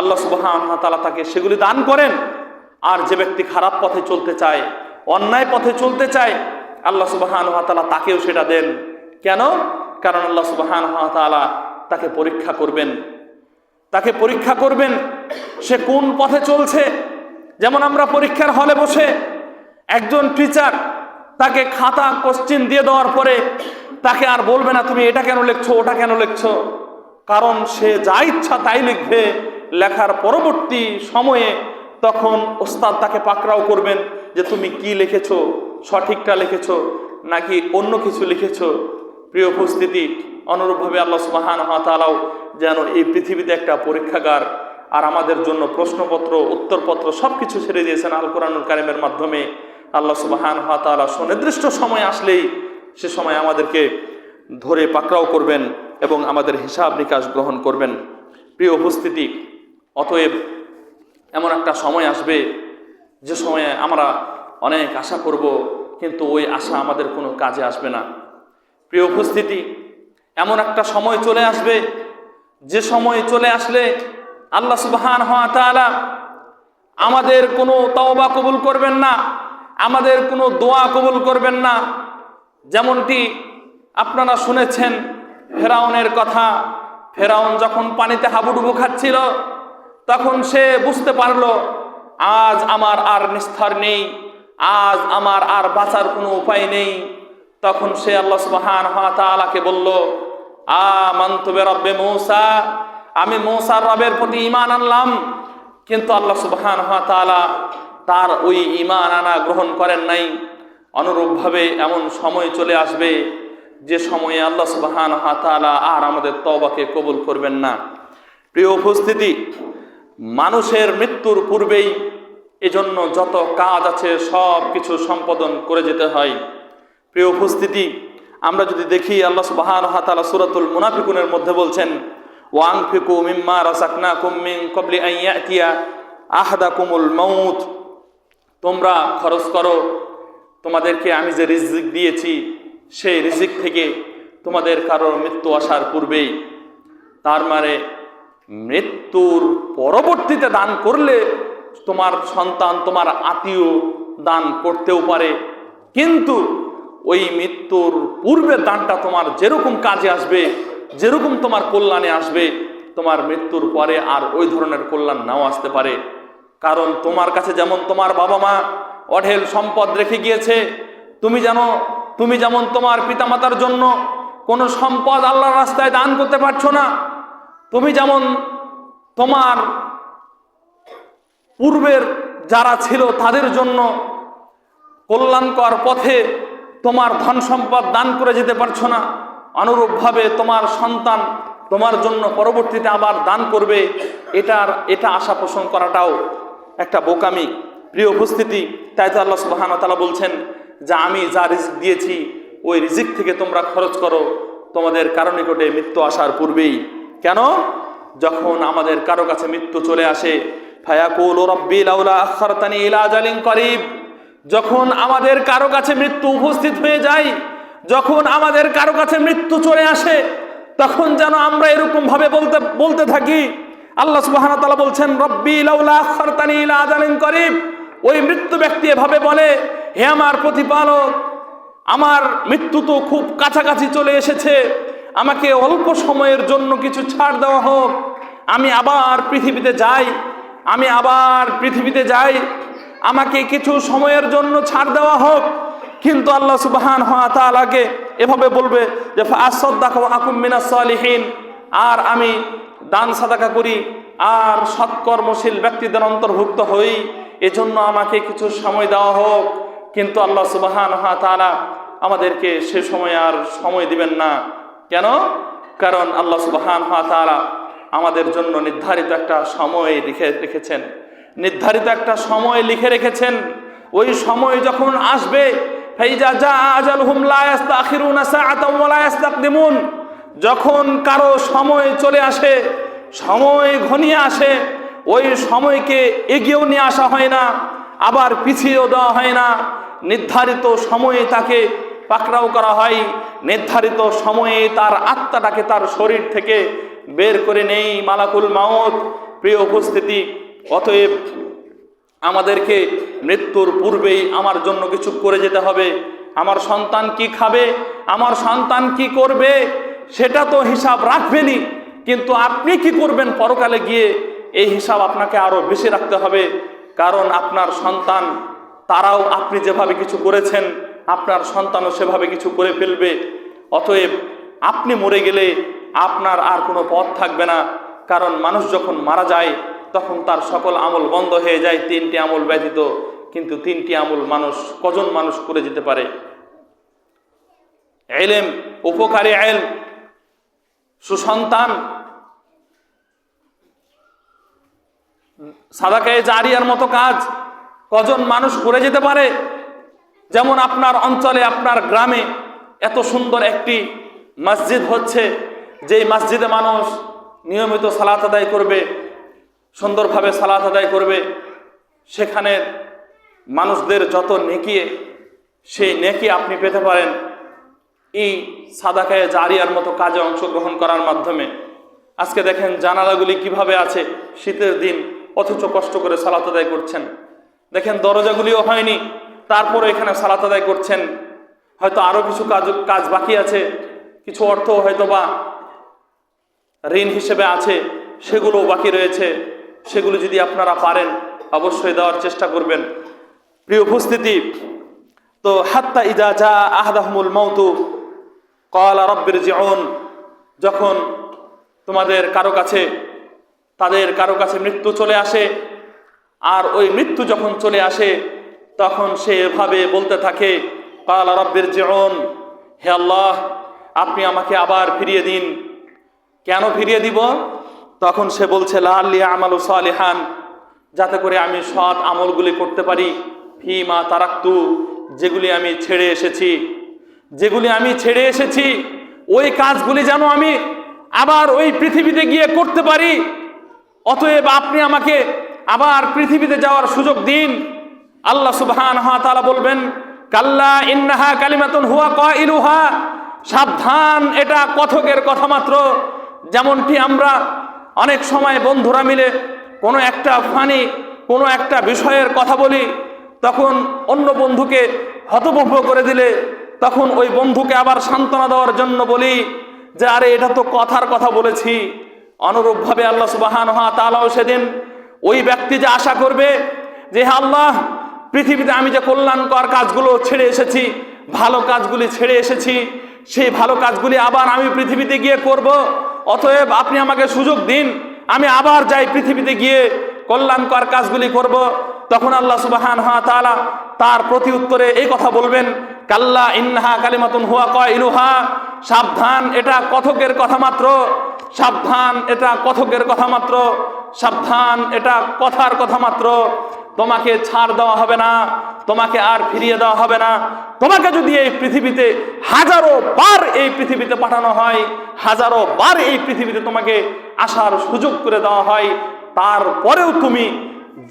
আল্লাহ সুবহানাহু ওয়া তাআলা তাকে সেগুলি দান করেন। আর যে ব্যক্তি খারাপ পথে চলতে চায়, অন্যায় পথে চলতে চায়, আল্লাহ সুবহানাহু ওয়া তাআলা তাকেও সেটা দেন। কেন? কারণ আল্লাহ সুবহানাহু ওয়া তাআলা তাকে পরীক্ষা করবেন। তাকে পরীক্ষা করবেন সে কোন পথে চলছে। যেমন আমরা পরীক্ষার হলে বসে একজন টিচার তাকে খাতা কোশ্চেন দিয়ে দেওয়ার পরে তাকে আর বলবে না তুমি এটা কেন লিখছো, ওটা কেন লিখছো, কারণ সে যা ইচ্ছা তাই লিখবে। লেখার পরবর্তী সময়ে তখন ওস্তাদ তাকে পাকড়াও করবেন যে তুমি কি লিখেছো, সঠিকটা লিখেছো নাকি অন্য কিছু লিখেছো। প্রিয় উপস্থিতি, অনুরূপভাবে আল্লাহ সুবহানাহু ওয়া তাআলাও যেন এই পৃথিবীতে একটা পরীক্ষাগার আর আমাদের জন্য প্রশ্নপত্র, উত্তরপত্র সব কিছু ছেড়ে দিয়েছেন আল কোরআনুল কারীমের মাধ্যমে। আল্লাহ সুবহানাহু ওয়া তাআলা সুনির্দিষ্ট সময় আসলেই সে সময় আমাদেরকে ধরে পাকড়াও করবেন এবং আমাদের হিসাব নিকাশ গ্রহণ করবেন। প্রিয় উপস্থিতি, অতএব এমন একটা সময় আসবে যে সময়ে আমরা অনেক আশা করব, কিন্তু ওই আশা আমাদের কোনো কাজে আসবে না। প্রিয় উপস্থিতি, এমন একটা সময় চলে আসবে যে সময় চলে আসলে আল্লাহ সুবহানাহু ওয়া তাআলা আমাদের কোনো তওবা কবুল করবেন না, আমাদের কোনো দোয়া কবুল করবেন না। যেমনটি আপনারা শুনেছেন ফেরাউনের কথা। ফেরাউন যখন পানিতে হাবুডুবু খাচ্ছিল তখন সে বুঝতে পারলো আজ আমার আর নিস্তার নেই, আজ আমার আর বাঁচার কোনো উপায় নেই। তখন সে আল্লাহ সুবহানাহু ওয়া তাআলাকে বলল, আমানতু বিরাব্বি মূসা, আমি মূসার রবের প্রতি ঈমান আনলাম। কিন্তু আল্লাহ সুবহানাহু ওয়া তাআলা তার ওই ঈমান আনা গ্রহণ করেন নাই। অনুরূপভাবে এমন সময় চলে আসবে যে সময়ে আল্লাহ সুবহানাহু ওয়া তাআলা আর আমাদের তওবাকে কবুল করবেন না। প্রিয় উপস্থিতি, মানুষের মৃত্যুর পূর্বেই এজন্য যত কাজ আছে সব কিছু সম্পাদন করে যেতে হয়। প্রিয় উপস্থিতি, আমরা যদি দেখি আল্লাহ সুবহানাহু ওয়া তাআলা সূরাতুল মুনাফিকুনের মধ্যে বলছেন, ওয়ানফিকু মিম্মা রাযাকনাকুম মিন ক্বাবলি আন ইয়াতিয়া আহাদাকুমুল মাউত, তোমরা খরচ করো তোমাদেরকে আমি যে রিজিক দিয়েছি সেই রিজিক থেকে তোমাদের কারোর মৃত্যু আসার পূর্বেই। তার মানে মৃত্যুর পরবর্তীতে দান করলে তোমার সন্তান, তোমার আত্মীয় দান করতেও পারে, কিন্তু ওই মৃত্যুর পূর্বের দানটা তোমার যেরকম কাজে আসবে, যেরকম তোমার কল্যাণে আসবে, তোমার মৃত্যুর পরে আর ওই ধরনের কল্যাণ নাও আসতে পারে। কারণ তোমার কাছে যেমন তোমার বাবা মা অঢেল সম্পদ রেখে গিয়েছে, তুমি যেমন তোমার পিতামাতার জন্য কোনো সম্পদ আল্লাহর রাস্তায় দান করতে পারছো না, তুমি যেমন তোমার পূর্বের যারা ছিল তাদের জন্য কল্যাণকর পথে তোমার ধন সম্পদ দান করে যেতে পারছো না, অনুরূপভাবে তোমার সন্তান তোমার জন্য পরবর্তীতে আবার দান করবে, এটা আশা পোষণ করাটাও একটা বোকামি। প্রিয় উপস্থিতি, তাই তো আল্লাহ সুবহানাহু ওয়া তাআলা বলছেন যে আমি যা রিজিক দিয়েছি ওই রিজিক থেকে তোমরা খরচ করো তোমাদের কারো নিকটে মৃত্যু আসার পূর্বেই। কেন? যখন আমাদের কারো কাছে মৃত্যু চলে আসে, ফায়াকুলু রাব্বি লাউলা আখারতানি ইলা আজালিন করিব, যখন আমাদের কারো কাছে মৃত্যু উপস্থিত হয়ে যায়, যখন আমাদের কারো কাছে মৃত্যু চলে আসে, তখন যেন আমরা এরকম ভাবে বলতে থাকি। আল্লাহ সুবহানাহু ওয়া তাআলা বলছেন, রব্বি লাউলা আখখারতানি ইলা আজালিন করিব। ওই মৃত্যু ব্যক্তি এভাবে বলে, হে আমার প্রতিপালক, আমার মৃত্যু তো খুব কাছাকাছি চলে এসেছে, আমাকে অল্প সময়ের জন্য কিছু ছাড় দেওয়া হোক, আমি আবার পৃথিবীতে যাই, আমাকে কিছু সময়ের জন্য ছাড় দেওয়া হোক। কিন্তু আল্লাহ সুবহানাহু ওয়া তাআলাকে এভাবে বলবে যে ফাআসাদদাকু ওয়া আকুম মিনাস সালিহিন, আর আমি দান সাদাকা করি আর সৎকর্মশীল ব্যক্তিদের অন্তর্ভুক্ত হই, এজন্য আমাকে কিছু সময় দেওয়া হোক। কিন্তু আল্লাহ সুবহানাহু ওয়া তাআলা আমাদেরকে সে সময় আর সময় দিবেন না। কেন? কারণ আল্লাহ সুবহানাহু ওয়া তাআলা আমাদের জন্য নির্ধারিত একটা সময় লিখে রেখেছেন। ওই সময় যখন আসবে, ফাইজা জাআ আজালুহুম লা ইস্তাখিরুনা সাআতাও ওয়া লা ইস্তাকদিমুন, যখন কারো সময় চলে আসে, সময় ঘনিয়ে আসে, ওই সময়কে এগিয়েও নিয়ে আসা হয় না, আবার পিছিয়েও দেওয়া হয় না। নির্ধারিত সময়ে তাকে পাকড়াও করা হয়, নির্ধারিত সময়ে তার আত্মাটাকে তার শরীর থেকে বের করে নেই মালাকুল মাউত। প্রিয় উপস্থিতি, অতএব আমাদেরকে মৃত্যুর পূর্বেই আমার জন্য কিছু করে যেতে হবে। আমার সন্তান কি খাবে, আমার সন্তান কি করবে, সেটা তো হিসাব রাখবেনই, কিন্তু আপনি কি করবেন পরকালে গিয়ে, এই হিসাব আপনাকে আরো বেশি রাখতে হবে। কারণ আপনার সন্তান, তারাও আপনি যেভাবে কিছু করেছেন, আপনার সন্তানও সেভাবে কিছু করে ফেলবে। অতএব আপনি মরে গেলে আপনার আর কোনো পথ থাকবে না। কারণ মানুষ যখন মারা যায় তখন তার সকল আমল বন্ধ হয়ে যায়, 3টি আমল ব্যতীত। কিন্তু 3টি আমল কজন মানুষ করে যেতে পারে? ইলম, উপকারী ইলম, সুসন্তান, সাদাকায়ে জারিয়ার মতো কাজ কজন মানুষ করে যেতে পারে? যেমন আপনার অঞ্চলে, আপনার গ্রামে এত সুন্দর একটি মসজিদ হচ্ছে, যেই মসজিদে মানুষ নিয়মিত সালাত আদায় করবে, সুন্দরভাবে সালাত আদায় করবে, সেখানে মানুষদের যত নেকি, সেই নেকি আপনি পেতে পারেন এই সাদাকায়ে জারিয়ার মতো কাজে অংশগ্রহণ করার মাধ্যমে। আজকে দেখেন জানালাগুলি কিভাবে আছে শীতের দিন, অথচ কষ্ট করে সালাত আদায় করছেন। দেখেন দরজাগুলিও হয়নি, তারপরে এখানে সালাত আদায় করছেন। হয়তো আরো কিছু কাজ বাকি আছে, কিছু অর্থ হয়তো বা ঋণ হিসেবে আছে, সেগুলো বাকি রয়েছে। সেগুলো যদি আপনারা পারেন অবশ্যই দেওয়ার চেষ্টা করবেন। প্রিয় উপস্থিতি, তো হাত্তা ইযা জা আহাদাহুমুল মাউতু ক্বালা রাব্বিরজিউন, যখন তাদের কারো কাছে মৃত্যু চলে আসে, আর ওই মৃত্যু যখন চলে আসে তখন সে এভাবে বলতে থাকে, ক্বালা রাব্বিরজিউন, হে আল্লাহ, আপনি আমাকে আবার ফিরিয়ে দিন। কেন ফিরিয়ে দিব? তখন সে বলছে, লাআল্লি আমালু সালিহান, যাতে করে আমি সৎ আমলগুলি করতে পারি, ফিমা তারাক্তু, যেগুলি আমি ছেড়ে এসেছি, ওই কাজগুলি যেন আমি আবার ওই পৃথিবীতে গিয়ে করতে পারি। অতএব আপনি আমাকে আবার পৃথিবীতে যাওয়ার সুযোগ দিন। আল্লাহ সুবহানাহু ওয়া তাআলা বলবেন, কাল্লা ইন্নাহা কালিমাতুন হুয়া কাইলুহা, সাবধান, এটা কথকের কথা মাত্র। যেমনটি আমরা অনেক সময় বন্ধুরা মিলে কোনো একটা বিষয়ের কথা বলি, তখন অন্য বন্ধুকে হতভম্ব করে দিলে তখন ওই বন্ধুকে আবার সান্ত্বনা দেওয়ার জন্য বলি যে আরে এটা তো কথার কথা বলেছি। অনুরূপভাবে আল্লাহ সুবহানাহু ওয়া তাআলাও সেদিন ওই ব্যক্তি যে আশা করবে যে হে আল্লাহ, পৃথিবীতে আমি যে কল্যাণকর কাজগুলো ছেড়ে এসেছি, ভালো কাজগুলি ছেড়ে এসেছি, সেই ভালো কাজগুলি আবার আমি পৃথিবীতে গিয়ে করব। অতএব আপনি আমাকে সুযোগ দিন, আমি আবার যাই পৃথিবীতে গিয়ে কল্যাণকর কাজগুলি করব। তখন আল্লাহ সুবহানাহু ওয়া তাআলা তার প্রতি উত্তরে এই কথা বলবেন, কাল্লা ইন্নাহা কালিমাতুন হুয়া কাইলুহা, সাবধান, এটা কথকের কথা মাত্র, সাবধান, এটা কথকের কথা মাত্র, সাবধান, এটা কথার কথা মাত্র। তোমাকে ছাড় দেওয়া হবে না, তোমাকে আর ফিরিয়ে দেওয়া হবে না। তোমাকে যদি এই পৃথিবীতে হাজারো বার এই পৃথিবীতে পাঠানো হয়, হাজারো বার এই পৃথিবীতে তোমাকে আসার সুযোগ করে দেওয়া হয়, তারপরেও তুমি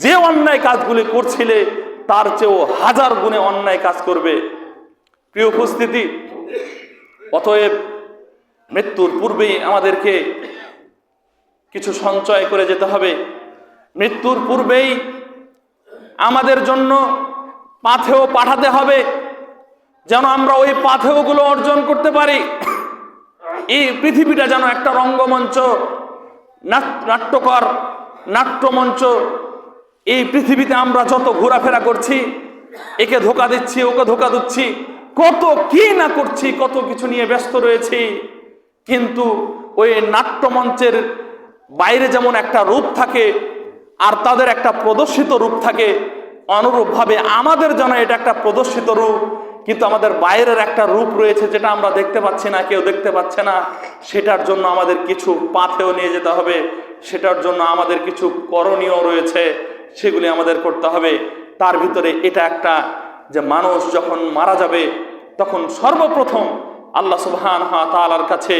যে অন্যায় কাজগুলি করছিলে তার চেয়েও 1000 গুণে অন্যায় কাজ করবে। প্রিয় উপস্থিতি, অতএব মৃত্যুর পূর্বেই আমাদেরকে কিছু সঞ্চয় করে যেতে হবে। মৃত্যুর পূর্বেই আমাদের জন্য পাথেয় পাঠাতে হবে, যেন আমরা ওই পাথেয়গুলো অর্জন করতে পারি। এই পৃথিবীটা যেন একটা রঙ্গমঞ্চ, নাট্যকর নাট্যমঞ্চ। এই পৃথিবীতে আমরা যত ঘোরাফেরা করছি, একে ধোকা দিচ্ছি, ওকে ধোকা দিচ্ছি, কত কি না করছি, কত কিছু নিয়ে ব্যস্ত রয়েছি, কিন্তু ওই নাট্যমঞ্চের বাইরে যেমন একটা রূপ থাকে আর তাদের একটা প্রদর্শিত রূপ থাকে, অনুরূপভাবে আমাদের যেন এটা একটা প্রদর্শিত রূপ, কিন্তু আমাদের বাইরের একটা রূপ রয়েছে যেটা আমরা দেখতে পাচ্ছি না, কেউ দেখতে পাচ্ছে না। সেটার জন্য আমাদের কিছু পাথেও নিয়ে যেতে হবে, সেটার জন্য আমাদের কিছু করণীয় রয়েছে, সেগুলি আমাদের করতে হবে। তার ভিতরে এটা একটা, যে মানুষ যখন মারা যাবে তখন সর্বপ্রথম আল্লাহ সুবহানাহু ওয়া তাআলার কাছে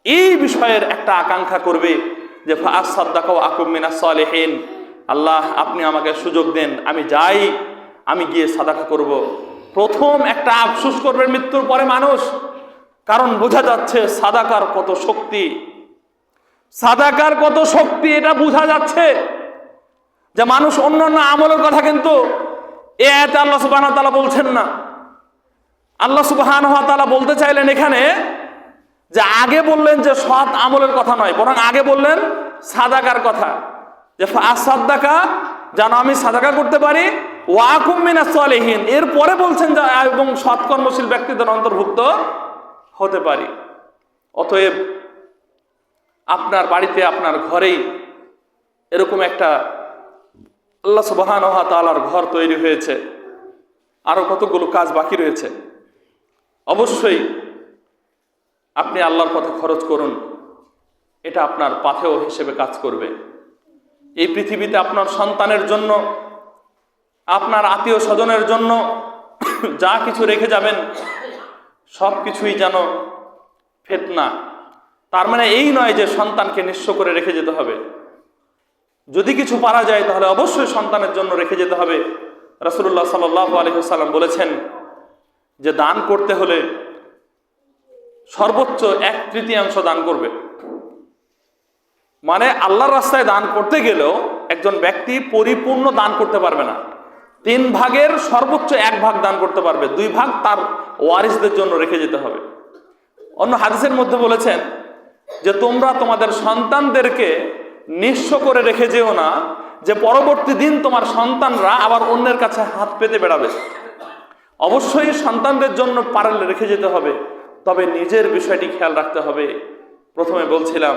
এই বিষয়ের একটা আকাঙ্ক্ষা করবে যে ফাআসাদদাকা ওয়া আকুম মিনাস সালিহিন, আল্লাহ আপনি আমাকে সুযোগ দেন, আমি যাই, আমি গিয়ে সাদাকা করব। প্রথম একটা আফসোস করবে মৃত্যুর পরে মানুষ, কারণ বোঝা যাচ্ছে সাদাকার কত শক্তি, সাদাকার কত শক্তি এটা বোঝা যাচ্ছে। যে মানুষ অন্যান্য আমলের কথা কিন্তু এ আয়াতে আল্লাহ সুবহানাহু ওয়া তাআলা বলছেন না। আল্লাহ সুবহানাহু ওয়া তাআলা বলতে চাইলেন এখানে যে আগে বললেন যে সৎ আমলের কথা নয়, বরং আগে বললেন সাদাকার কথা, যে ফাআসাদদাকা, যেন আমি সাদাকা করতে পারি, ওয়া আকুম মিনাস সালিহিন, এরপরে বলছেন যে এবং সৎকর্মশীল ব্যক্তিদের অন্তর্ভুক্ত হতে পারি। অতএব আপনার বাড়িতে, আপনার ঘরেই এরকম একটা আল্লাহ সুবহানাহু ওয়া তাআলার ঘর তৈরি হয়েছে, আরো কতগুলো কাজ বাকি রয়েছে। অবশ্যই আপনি আল্লাহর পথে খরচ করুন, এটা আপনার পাথেয় হিসেবে কাজ করবে। এই পৃথিবীতে আপনার সন্তানের জন্য, আপনার আত্মীয় স্বজনের জন্য যা কিছু রেখে যাবেন সব কিছুই যেন ফিতনা। তার মানে এই নয় যে সন্তানকে নিঃস্ব করে রেখে যেতে হবে। যদি কিছু পারা যায় তাহলে অবশ্যই সন্তানের জন্য রেখে যেতে হবে। রাসূলুল্লাহ সাল্লাল্লাহু আলাইহি ওয়াসাল্লাম বলেছেন যে দান করতে হলে সর্বোচ্চ 1/3 দান করবে। মানে আল্লাহর রাস্তায় দান করতে গেলেও একজন ব্যক্তি পরিপূর্ণ দান করতে পারবে না, 3 ভাগের সর্বোচ্চ 1 ভাগ দান করতে পারবে, 2 ভাগ তার ওয়ারিসদের জন্য রেখে যেতে হবে। অন্য হাদিসের মধ্যে বলেছেন যে তোমরা তোমাদের সন্তানদেরকে নিঃস্ব করে রেখে যেও না, যে পরবর্তী দিন তোমার সন্তানরা আবার অন্যের কাছে হাত পেতে বেড়াবে। অবশ্যই সন্তানদের জন্য পারলে রেখে যেতে হবে, তবে নিজের বিষয়টি খেয়াল রাখতে হবে। প্রথমে বলছিলাম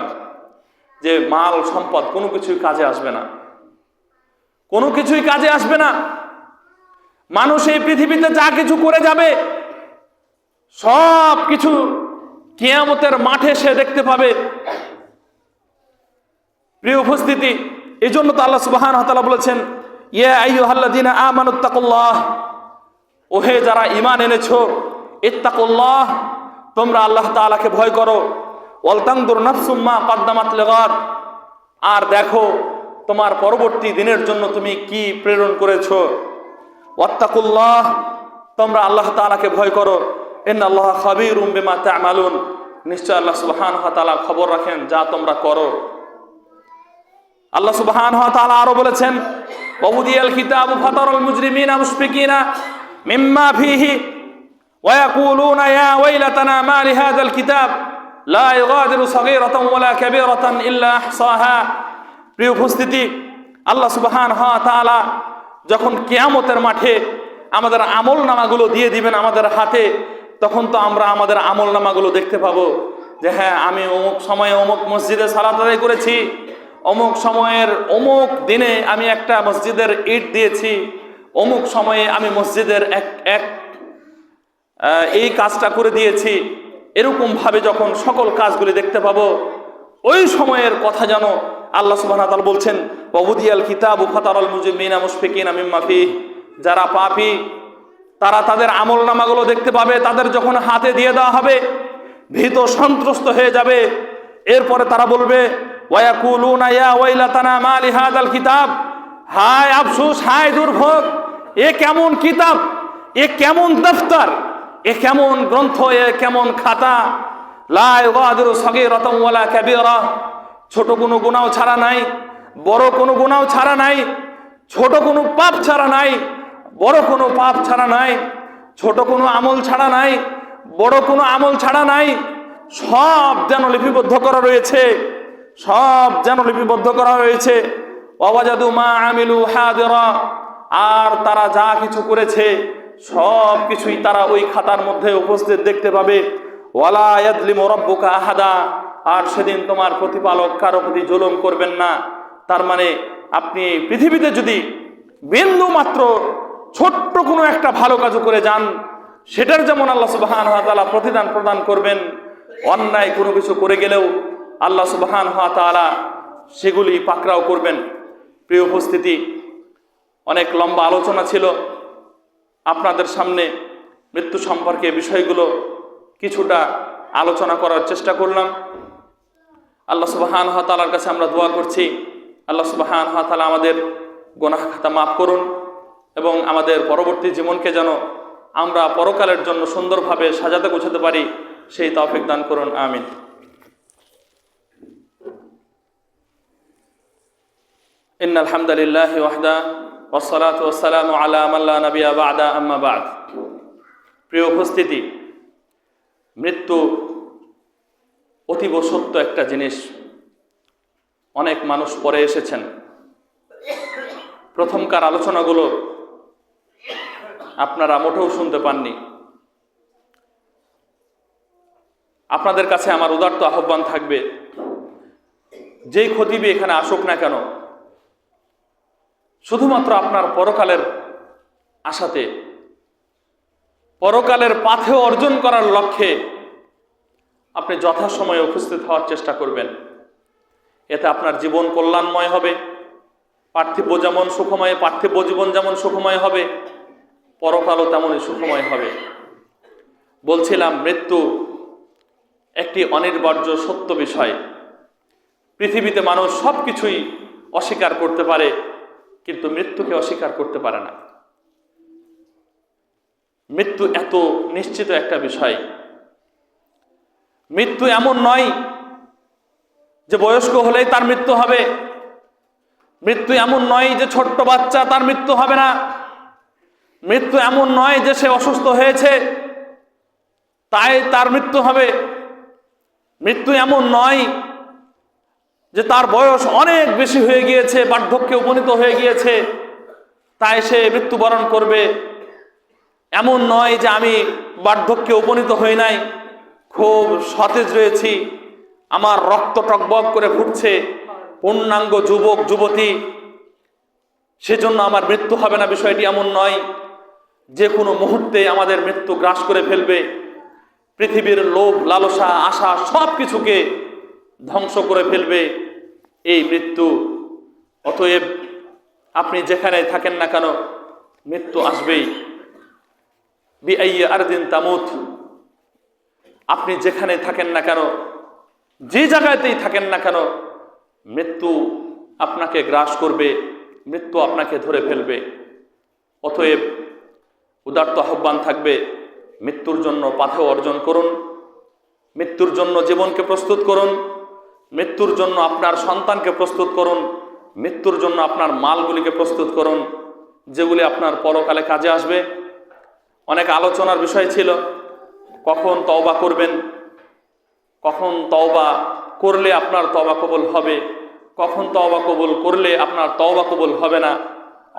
যে মাল সম্পদ কোনো কিছুই কাজে আসবে না, কোনো কিছুই কাজে আসবে না। মানুষ এই পৃথিবীতে যা কিছু করে যাবে সব কিছু কিয়ামতের মাঠে সে দেখতে পাবে। প্রিয় উপস্থিতি, এই জন্য তো আল্লাহ সুবহানাহু ওয়া তাআলা বলেছেন ইয়া আইয়ুহাল্লাযীনা আমানুত্তাকুল্লাহ, ওহে যারা ঈমান এনেছো, ইত্তাকুল্লাহ, তোমরা আল্লাহ তাআলাকে ভয় করো, ওয়াল তানজুর নাফসুম মা কদ্দামাত লিগাদ, আর দেখো তোমার পরবর্তী দিনের জন্য তুমি কি প্রেরণ করেছো। ওয়াত্তাকুল্লাহ, তোমরা আল্লাহ তাআলাকে ভয় করো, ইন্নাল্লাহা খাবীরুম বিমা তা'মালুন, নিশ্চয় আল্লাহ সুবহানাহু ওয়া তাআলা খবর রাখেন যা তোমরা করো। আল্লাহ সুবহানাহু ওয়া তাআলা আরো বলেছেন ওয়াউদিয়াল কিতাবু ফাতারাল মুজরিমিনা মুশফিকিনা মিম্মা ফীহি ওয়া ইয়াকুলুনা ইয়া ওয়াইলাতানা মা লিহাযাল কিতাব লা ইউগাদিরু সাগীরাতান ওয়ালা কাবীরাতান ইল্লা আহসাহা। প্রিয় উপস্থিতি, আল্লাহ সুবহানাহু ওয়া তাআলা যখন কিয়ামতের মাঠে আমাদের আমলনামাগুলো দিয়ে দিবেন আমাদের হাতে, তখন তো আমরা আমাদের আমলনামাগুলো দেখতে পাবো যে হ্যাঁ আমি অমুক সময়ে অমুক মসজিদে সালাত আদায় করেছি, অমুক সময়ের অমুক দিনে আমি একটা মসজিদের ইট দিয়েছি, অমুক সময়ে আমি মসজিদের এই কাজটা করে দিয়েছি। এরকম ভাবে যখন সকল কাজগুলি দেখতে পাবো, ওই সময়ের কথা যেন আল্লাহ সুবহানাহু ওয়া তাআলা বলছেন ওয়াউদিয়াল কিতাবু ফাতারাল মুজরিমিনা মুশফিকিনা মিম্মা ফীহি, যারা পাপী তারা তাদের আমলনামাগুলো দেখতে পাবে, তাদের যখন হাতে দিয়ে দেওয়া হবে ভীত সন্ত্রস্ত হয়ে যাবে। এরপরে তারা বলবে ওয়ায়াকুলুনা ইয়া ওয়াইলাতানা মা লিহাযাল কিতাব, হায় আফসোস, হায় দুর্ভোগ, এ কেমন কিতাব, এ কেমন দফতর, এ কেমন গ্রন্থ, এ কেমন খাতা, লা ইউগাদিরু সাগীরাতান ওয়ালা কাবীরা, ছোট কোনো গুনাহ ছাড়া নাই, বড় কোনো গুনাহ ছাড়া নাই, ছোট কোনো পাপ ছাড়া নাই, বড় কোনো পাপ ছাড়া নাই, ছোট কোনো আমল ছাড়া নাই, বড় কোনো আমল ছাড়া নাই, সব যেন লিপিবদ্ধ করা রয়েছে, সব যেন লিপিবদ্ধ করা রয়েছে। ওয়াজাদু মা আমিলু হাদিরা, আর তারা যা কিছু করেছে সব কিছুই তারা ওই খাতার মধ্যে উপস্থিত দেখতে পাবে। ওয়ালা ইয়াযলিমু রাব্বুকা আহাদা, আর সেদিন তোমার প্রতিপালক কারো প্রতি জুলুম করবেন না। তার মানে আপনি পৃথিবীতে যদি বিন্দু মাত্র ছোট্ট কোনো একটা ভালো কাজ করে যান, সেটার যেমন আল্লাহ সুবহানাহু ওয়া তাআলা প্রতিদান প্রদান করবেন, অন্যায় কোনো কিছু করে গেলেও আল্লাহ সুবহানাহু ওয়া তাআলা সেগুলি পাকড়াও করবেন। প্রিয় উপস্থিতি, অনেক লম্বা আলোচনা ছিল, আপনাদের সামনে মৃত্যু সম্পর্কে বিষয়গুলো কিছুটা আলোচনা করার চেষ্টা করলাম। আল্লাহ সুবহানাহু ওয়া তাআলার কাছে আমরা দোয়া করছি, আল্লাহ সুবহানাহু ওয়া তাআলা আমাদের গুনাহ খাতা মাফ করুন এবং আমাদের পরবর্তী জীবনকে যেন আমরা পরকালের জন্য সুন্দরভাবে সাজাতে গোছাতে পারি, সেই তৌফিক দান করুন। আমিন। ইন্নাল হামদালিল্লাহি ওয়াহদা ওয়াসসালাতু ওয়াসসালামু আলা মান লা নাবিয়্যা বা'দা, আম্মা বা'দ। প্রিয় উপস্থিতি, মৃত্যু অতীব সত্য একটা জিনিস। অনেক মানুষ পরে এসেছেন, প্রথমকার আলোচনাগুলো আপনারা মোটেও শুনতে পাননি। আপনাদের কাছে আমার উদাত্ত আহ্বান থাকবে, যেই খতিবি এখানে আসুক না কেন, শুধুমাত্র আপনার পরকালের আশাতে, পরকালের পাথেয় অর্জন করার লক্ষ্যে আপনি যথাসময়ে উপস্থিত হওয়ার চেষ্টা করবেন। এতে আপনার জীবন কল্যাণময় হবে, পার্থিব যেমন সুখময়, পার্থিব জীবন যেমন সুখময় হবে, পরকালও তেমনই সুখময় হবে। বলছিলাম, মৃত্যু একটি অনিবার্য সত্য বিষয়। পৃথিবীতে মানুষ সব কিছুই অস্বীকার করতে পারে, কিন্তু মৃত্যুকে অস্বীকার করতে পারে না। মৃত্যু এত নিশ্চিত একটা বিষয়। মৃত্যু এমন নয় যে বয়স্ক হলেই তার মৃত্যু হবে, মৃত্যু এমন নয় যে ছোট্ট বাচ্চা তার মৃত্যু হবে না, মৃত্যু এমন নয় যে সে অসুস্থ হয়েছে তাই তার মৃত্যু হবে, মৃত্যু এমন নয় যে তার বয়স অনেক বেশি হয়ে গিয়েছে, বার্ধক্যে উপনীত হয়ে গিয়েছে তাই সে মৃত্যুবরণ করবে। এমন নয় যে আমি বার্ধক্যে উপনীত হই নাই, খুব সতেজ রয়েছি, আমার রক্ত টকবক করে ফুটছে, পূর্ণাঙ্গ যুবক যুবতী, সেজন্য আমার মৃত্যু হবে না, বিষয়টি এমন নয়। যে কোনো মুহূর্তে আমাদের মৃত্যু গ্রাস করে ফেলবে। পৃথিবীর লোভ লালসা আশা সব কিছুকে ধ্বংস করে ফেলবে এই মৃত্যু। অতএব আপনি যেখানে থাকেন না কেন, মৃত্যু আসবেই। বিআইয়ি আরদিন তামুত, আপনি যেখানে থাকেন না কেন, যে জায়গাতেই থাকেন না কেন, মৃত্যু আপনাকে গ্রাস করবে, মৃত্যু আপনাকে ধরে ফেলবে। অতএব উদাত্ত আহ্বান থাকবে, মৃত্যুর জন্য পাথেয় অর্জন করুন, মৃত্যুর জন্য জীবনকে প্রস্তুত করুন, মৃত্যুর জন্য আপনার সন্তানকে প্রস্তুত করুন, মৃত্যুর জন্য আপনার মালগুলিকে প্রস্তুত করুন, যেগুলি আপনার পরকালে কাজে আসবে। অনেক আলোচনার বিষয় ছিল, কখন তওবা করবেন, কখন তওবা করলে আপনার তওবা কবুল হবে, কখন তওবা কবুল করলে আপনার তওবা কবুল হবে না।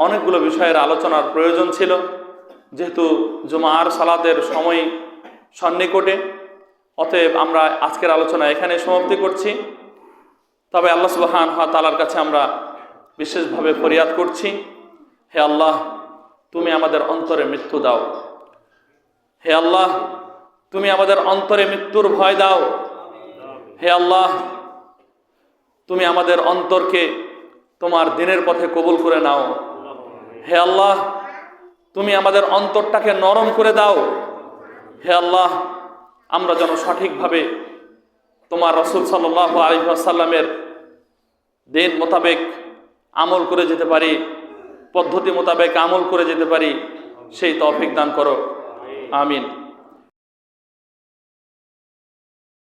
অনেকগুলো বিষয়ের আলোচনার প্রয়োজন ছিল। যেহেতু জুমার সালাতের সময় সন্নিকটে, অতএব আমরা আজকের আলোচনা এখানে সমাপ্তি করছি। তবে আল্লাহ সুবহানাহু ওয়া তাআলার কাছে আমরা বিশেষভাবে ফরিয়াদ করছি, হে আল্লাহ, তুমি আমাদের অন্তরে মৃত্যু দাও। হে আল্লাহ, তুমি আমাদের অন্তরে মৃত্যুর ভয় দাও। হে আল্লাহ, তুমি আমাদের অন্তরকে তোমার দ্বীনের পথে কবুল করে নাও। হে আল্লাহ, তুমি আমাদের অন্তরটাকে নরম করে দাও। হে আল্লাহ, আমরা যেন সঠিকভাবে তোমার রাসূল সাল্লাল্লাহু আলাইহি ওয়াসাল্লামের দিন মোতাবেক আমল করে যেতে পারি, পদ্ধতি মোতাবেক আমল করে যেতে পারি, সেই তৌফিক দান করো। আমিন।